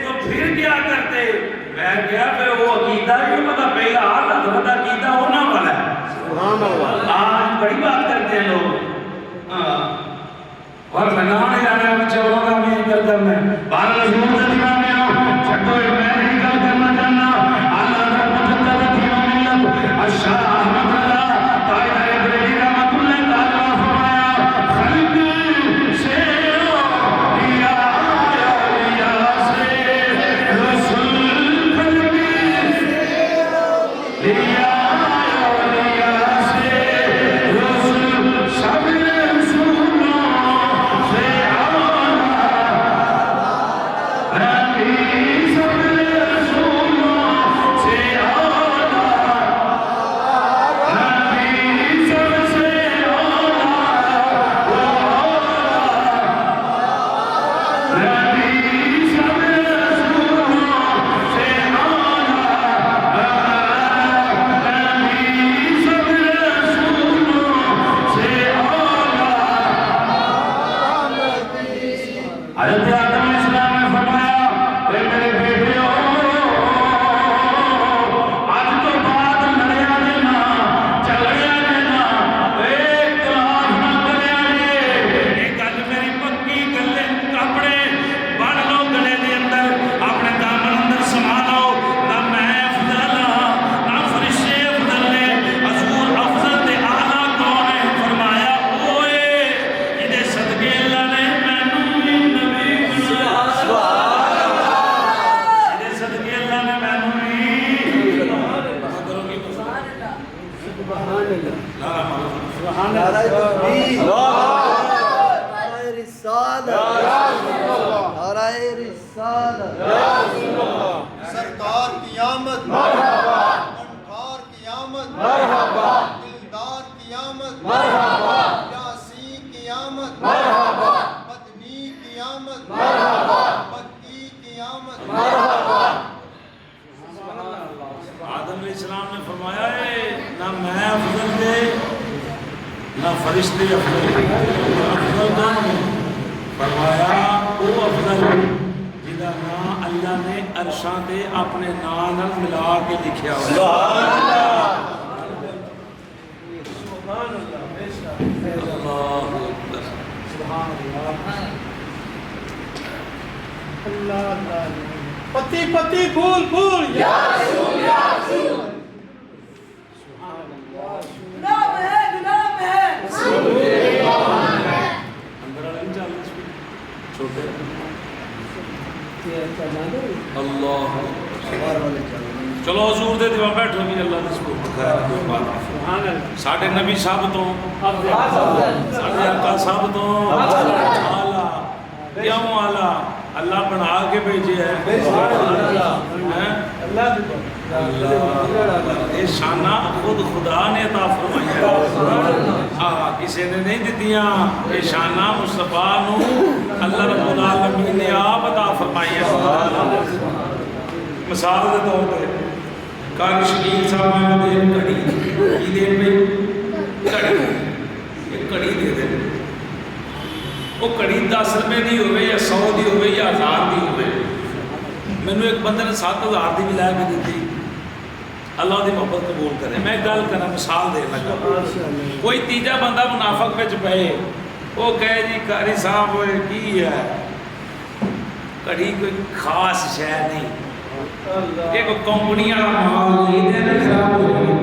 E: تو پھر کیا کرتے میں کیا پھر وہ عقیدہ ہی مطلب پہلا آلہ حضرت عقیدہ ہونا والا ہے
C: سبحان اللہ۔
E: آج بڑی بات کرتے ہیں لوگ اور بنانے جانے ہم چوروں کا میں کر کرنا ہے بارہ رسول سے دیوانے ہوں چھٹو ایک میں نہیں کر کرنا چاہنا آلہ حضرت مجدد دینوں ملت اشاہ احمد اللہ قائدہ ابریلی رحمت اللہ تعالیٰ فرمایا خلق سے حضرت آدم علیہ السلام نے فرمایا اے میرے بیٹے آج تو بعد لڑیا دینا چلیا دینا اختلاف نہ کریا جے ایک گل میری پکی گلے کپڑے بڑھ لو گلے دے اندر اپنے دامن اندر سما لو نہ میں افضل نہ فرشتے افضل نے حضور افضل تے اعلیٰ کون ہے فرمایا اوئے جدے صدقے اللہ نے
D: سرکار کی آمد انکار کی آمد دلدار کی آمد یاسین کی آمد مدنی کی آمد مکی کی آمد
E: آدم علیہ السلام نے فرمایا ہے نہ میں افضل دے نہ فرشتے افضل دے فرمایا وہ افضل جدا نا اللہ نے عرشاں دے اپنے نام ملا کے لکھیا ہوا سبحان
C: اللہ۔ پتی پتی پھول پھول یا رسول یا رسول۔
B: گناہ ہے گناہ ہے
E: اندر والے نہیں چل چھوٹے اللہ چلو حضور دے دیوا بیٹھو گی اللہ نے سبحان خیر کوئی بات نہیں ساڈے نبی صاحب تو ساڈے آقا صاحب تو اعلیٰ کیوں اعلیٰ اللہ بنا کے بھیجے ہے اللہ یہ شانہ خود خدا نے عطا فرمایا، کسی نے نہیں دیتیاں، یہ شانہ مصطفیٰ نو اللہ رب العالمین نے آپ عطا فرمایا۔ مثال دے طور پہ کاری شکیل صاحب میں دین کڑی کی دین میں کڑی ایک کڑی دے دیں، وہ کڑی 10 روپے دی ہوئے یا 100 دی ہوئے یا 1000 دی ہوئے، میں نے ایک بندے نے 7000 دی ملا کے دیتی، اللہ دی محبت قبول کرے۔ میں گل کرنا مثال دے لگا، کوئی تیجا بندہ منافق وچ پئے، وہ کہے جی قاری صاحب ہوئے کی ہے، کڑی کوئی خاص شے نہیں، ایک کمپنیاں مال نہیں دے خراب ہو گئی،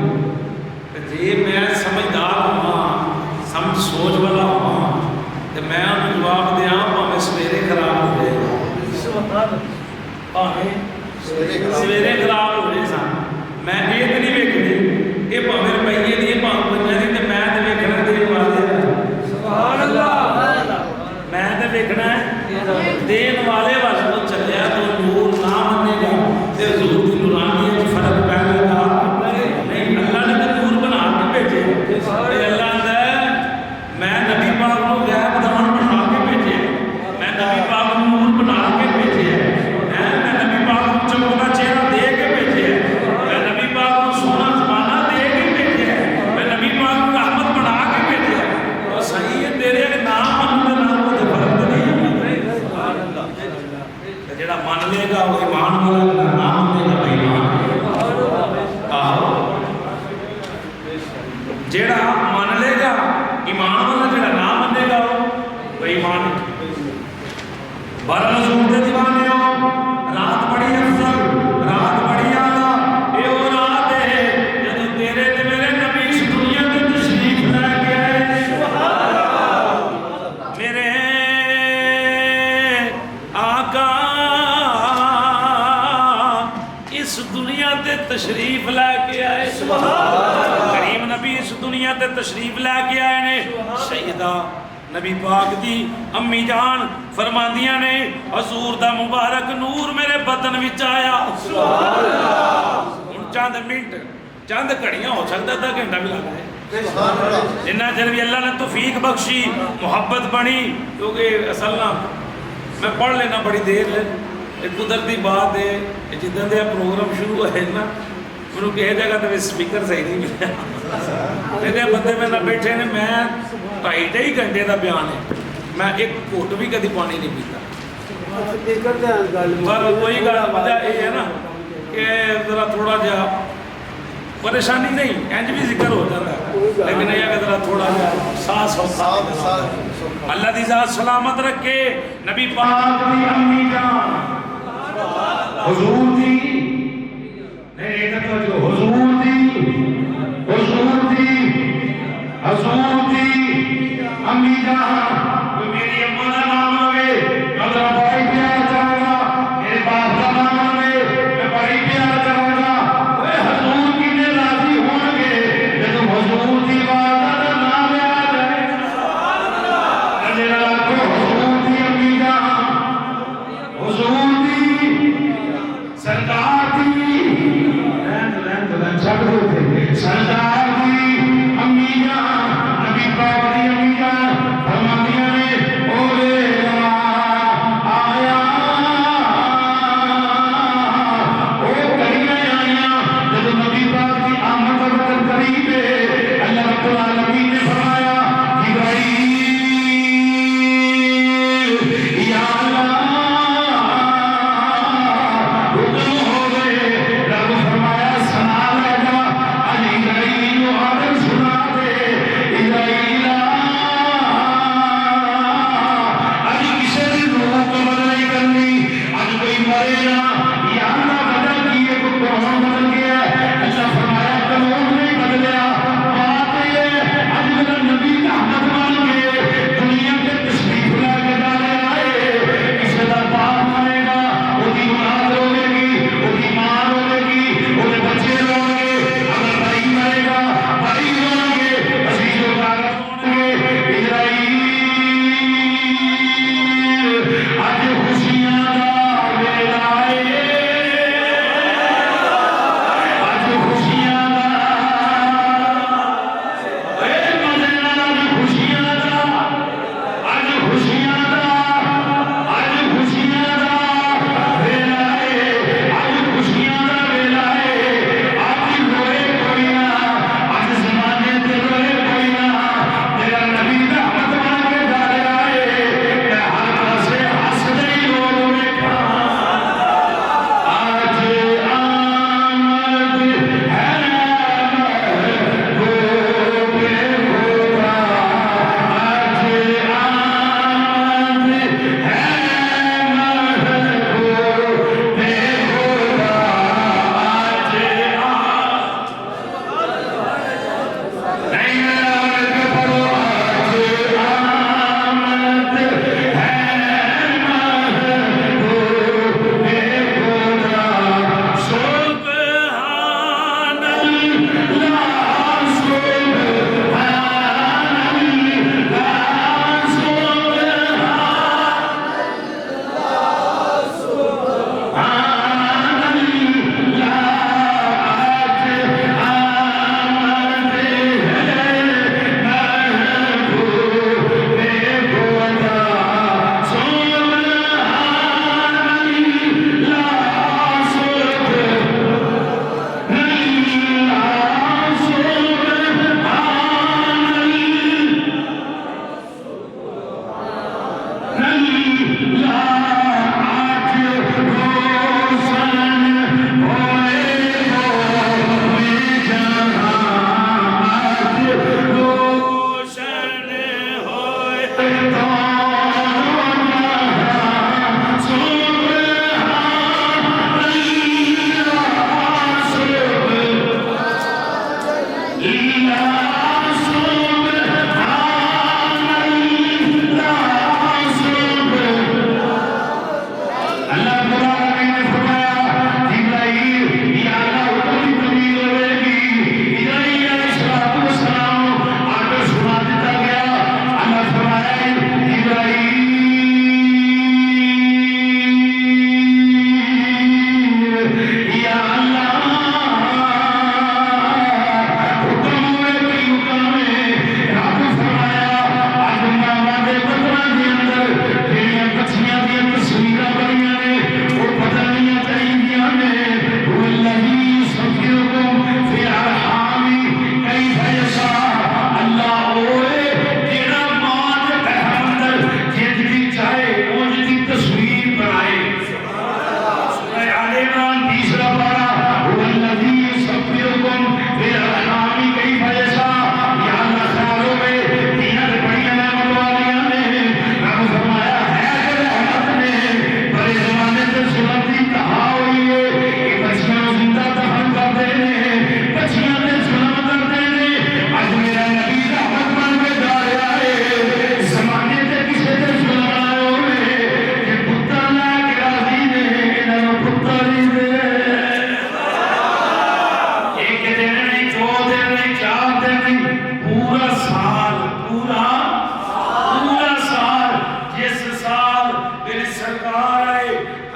E: جی میں سمجھدار ہوں، سمجھ سوچ والا ہوں، تو میں انہوں جواب دیاں پاویں سویرے خراب ہو جائے، پاویں سویرے خراب ہو جائے سن، میں یہ تو نہیں ویکھنی، یہ پاویں روپیے دی پاویں پنجاں دی، تے میں تے ویکھنا دین والے، سبحان اللہ، میں تے ویکھنا دین والے وال تو چلیا تو نور نہ منے گا تے حضور دی نورانیت وچ فرق پے گا، نہیں اللہ نے تے نور بنا کے بھیجے، تے اللہ نے میں نبی پاک نو غیب دان بنا کے بھیجے، میں نبی پاک نو نور بنا کے بھیجے، میں نبی پاک نو چمکدا چہرہ دے کے بھیجے، میں نبی پاک نو سونا زمانہ دے کے بھیجے، میں نبی پاک نو رحمت بنا کے بھیجے، اور صحیح ہے تیرے نام من دے نام تے فرق نہیں ہے، جڑا مان لے گا وہ ایمان والا، نام دے گا ایمان، جڑا مان لے گا ایمان والا، جڑا نہ منے گا وہ ایمان۔ برحضور دے دیوانے ہو، رات بڑی افضل، رات بڑی اعلیٰ، اے وہ رات ہے جدو تیرے تے میرے نبی اس دنیا تے تشریف لے کے آئے، میرے آقا اس دنیا تے تشریف لے کے آئے، کریم نبی اس دنیا تے تشریف لے کے آئے نے، سیدہ نبی پاک دی امی جان فرماندیاں نے حضور دا مبارک نور میرے بدن وچ آیا، ہن چند منٹ چند گھڑیاں ہو سکتا تھا گھنٹہ بھی لگ جائے، جنہ چر بھی اللہ نے توفیق بخشی محبت بنی، کیونکہ اصل نا میں پڑھ لینا بڑی دیر ہے، ایک قدرتی بات ہے، جدن دے پروگرام شروع ہے نا انہوں کہے جگہ تو سپیکر صحیح نہیں ملیا، میرے بندے میں نہ بیٹھے نے، میں 2.5 گھنٹے کا بیان ہے، میں ایک گھٹ بھی کدی پانی نہیں پیتا، پر وہی وجہ یہ ہے نا کہ ذرا تھوڑا جہا پریشانی نہیں، انج بھی ذکر ہو جاتا ہے، لیکن یہ کہ ذرا تھوڑا جہا سانس ہوتا ہے، اللہ دی ذات سلامت رکھے، نبی پاک دی امی جان حضور دی حضور دی امی جان، کوئی میری اماں کا نام ہوئے میں ذرا بڑی پیار کروں گا، میرے باپ کا نام ہوئے میں بڑی پیار کروں گا، وہ حضور کی نے راضی ہون گے جب حضور دی والدہ کا نام یاد ہے، میرا کو حضور دی امی جان، حضور دی سرکار دی سرکار دی امی جان، نبی پاک دی امی جان،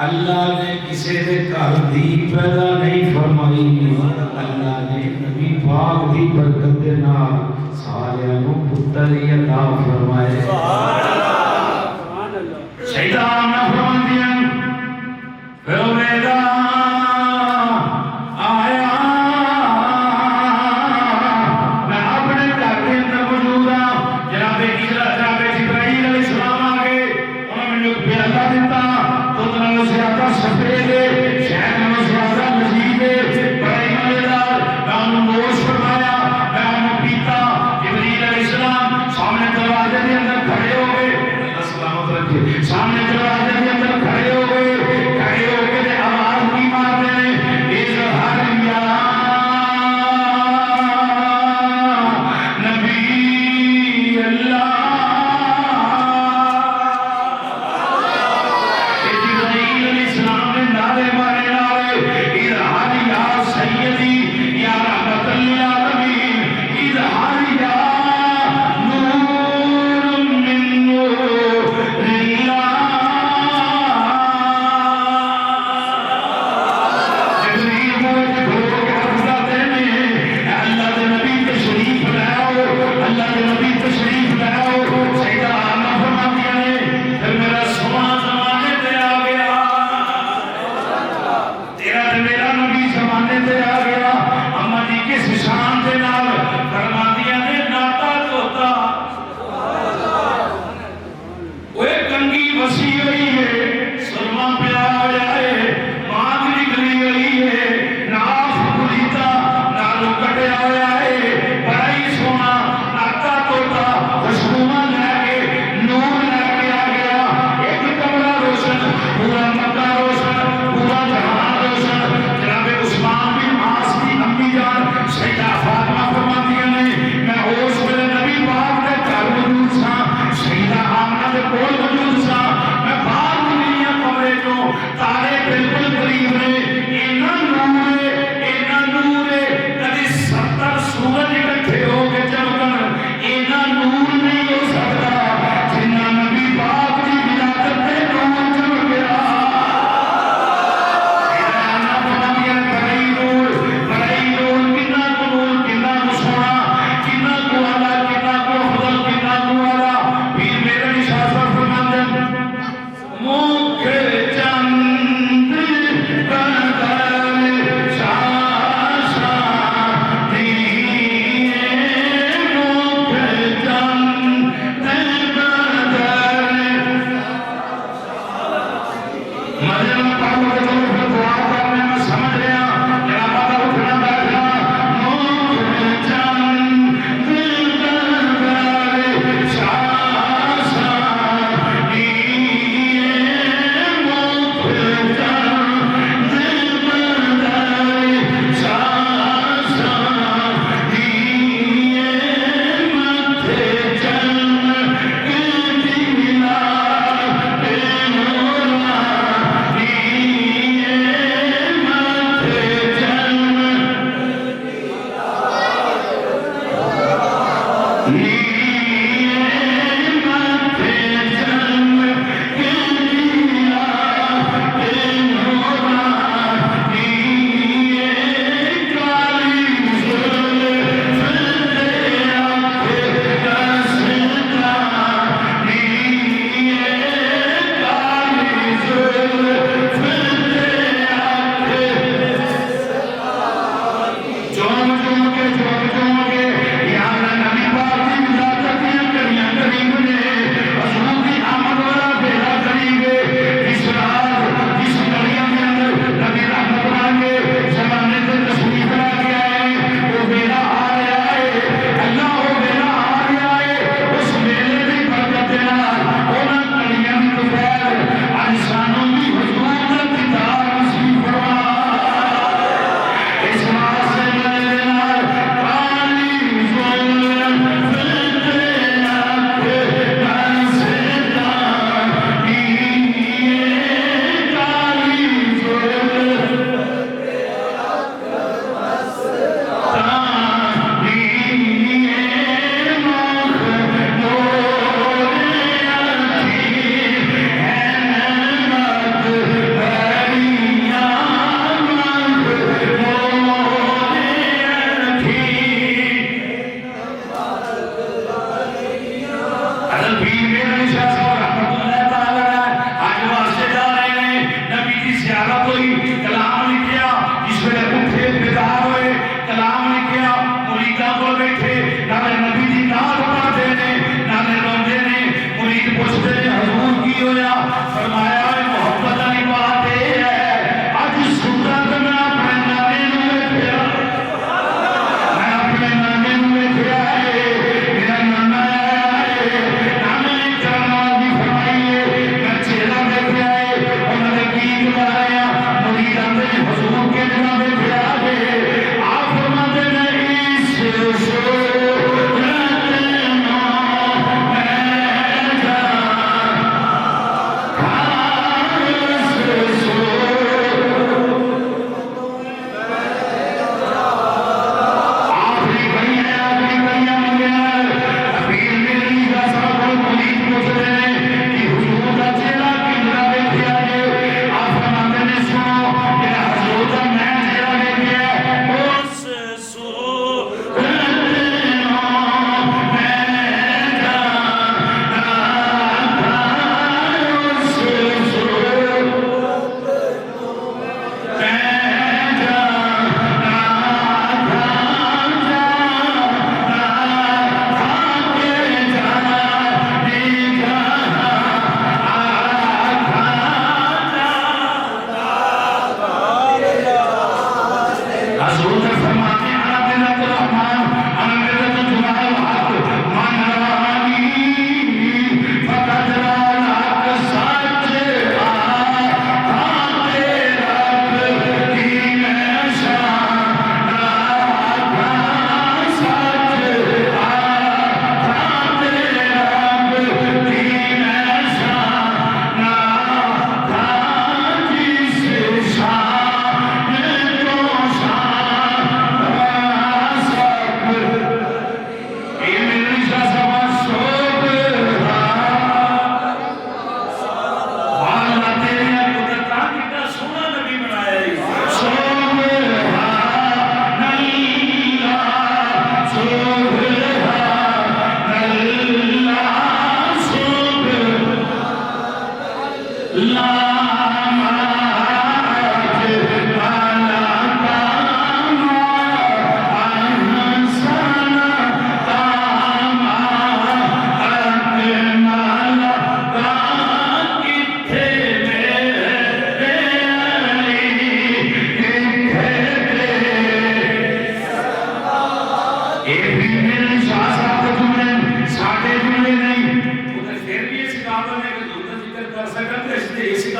E: اللہ نے کسی دے گھر دی پیدا نہیں فرمائی، اللہ نے نبی پاک دی برکت دے نال سارے نو پتر ہی عطا فرمائے۔ شیطان نہ فرماندیاں پھر عبیدہ آیا میں اپنے گھر کے اندر موجود ہوں، جناب جبرائیل علیہ السلام آ گئے، انہوں نے مجھے پیالہ دیتا تو تنہوں زیادہ سفید ہے، شہد میں زیادہ لذیذ ہے، بڑے مزیدار، میں انہوں نوش فرمایا، میں انہوں پیتا۔ جبرائیل علیہ السلام سامنے دروازے کے اندر کھڑے ہو گئے، سلامت رکھے، سامنے دروازے کے اندر کھڑے ہو گئے، کھڑے ہو کے دے آواز کی مارتے ہیں، اظہر یا نبی اللہ۔ جبرائیل علیہ السلام نے نعرے مارے، اظہر یا سیدی یا رحمت للعالمین، اظہر یا نور من نور اللہ۔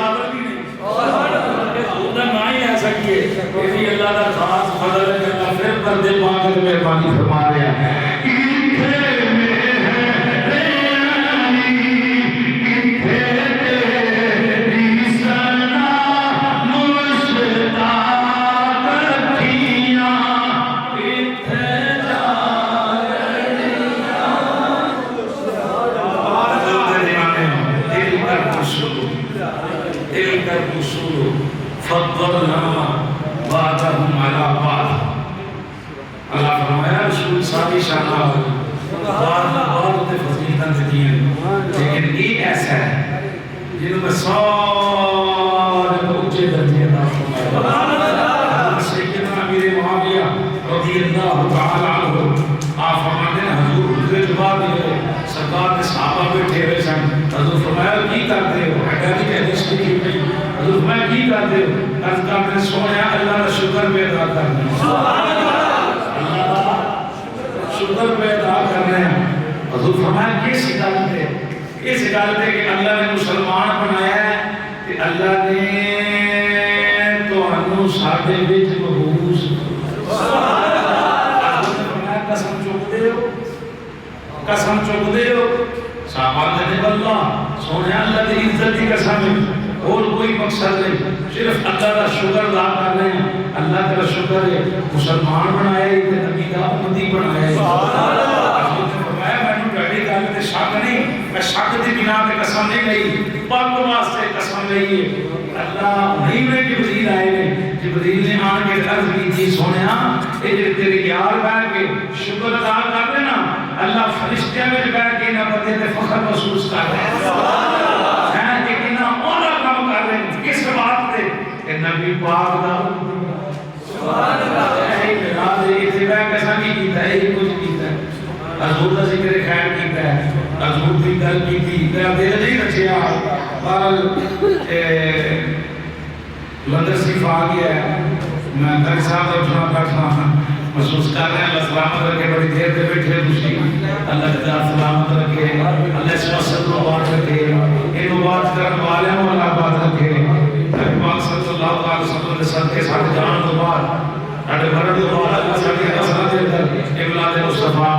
E: قابل بھی نہیں ਉਹਦਾ ਨਾਂ ਹੀ ਐਸਾ ਕੀ ਹੈ ਇਹ ਵੀ ਅੱਲਾਹ ਦਾ ਖਾਸ ਫਜ਼ਲ ਹੈ ਕਿ ਅੱਲਾਹ ਫਿਰ ਪਰਦੇ ਪਾ ਕੇ ਮਿਹਰਬਾਨੀ ਫਰਮਾ ਰਿਹਾ ਹੈ فضلنا بعضهم على بعض اللہ فرمایا رسول ساری شانہ بعض تے فضیلتاں دیتی ہیں لیکن یہ ایسا ہے جنہوں میں سارے اونچے درجے عطا فرمایا سیدنا امیر معاویہ رضی اللہ تعالی عنہ آپ فرماتے ہیں حضور حضور جواب دیے سرکار کے صحابہ بیٹھے ہوئے سن حضور فرمایا کی کرتے ہو حقیقی کے حدیث لکھی ہوئی حضور فرمایا کی کرتے ہو عرض کرتے سونے اللہ کا شکر پہ ادا کرنا اللہ شکر پہ ادا کرنا ہے حضور فرمایا کس گل تے اس گل تے کہ اللہ نے مسلمان بنایا ہے کہ اللہ نے تانوں ساڈے وچ مبعوث قسم چکتے ہو صحابہ نے اللہ سونے اللہ کی عزت کی قسم ہے اور کوئی مقصد نہیں صرف اللہ کا شکر ادا کر رہے ہیں اللہ کا شکر ہے مسلمان بنایا ہے تے نبی دا امتی بنایا ہے حضور نے فرمایا میں نے کہی گل تے شک نہیں میں شک دی بنا تے قسم نہیں لئی پاک واسطے قسم لئی ہے اللہ نہیں میں جبریل آئے نے جبریل نے آن کے عرض کی تھی سونیا اے جو تیرے یار بیٹھ کے شکر ادا کر رہے نا اللہ فرشتیاں میں بیٹھ کے نہ بندے تے فخر محسوس کر رہے ہیں کس بات تے کہ نبی پاک دا سبحان اللہ اے جناب اتباع کیسا کی کیتا ہے یہ کچھ کیتا ہے حضور دا ذکر خیر کیتا ہے حضور دی گل کیتی میرا دل نہیں رچیا بہرحال لندر صرف آ گیا ہے میں در صاحب اٹھنا بیٹھنا محسوس کر رہے ہیں اللہ سلامت رکھے بڑی دیر دے بیٹھے دوسری اللہ جزا سلامت رکھے اللہ اس وقت کو بات رکھے ان بات کرنے والے ہیں اللہ بات رکھے نبی پاک صلی اللہ علیہ وسلم کے صدقے ساتھ جان دو بار اڈے بھر دو بار اللہ ساتھ کے اثرات دے اندر اولاد مصطفیٰ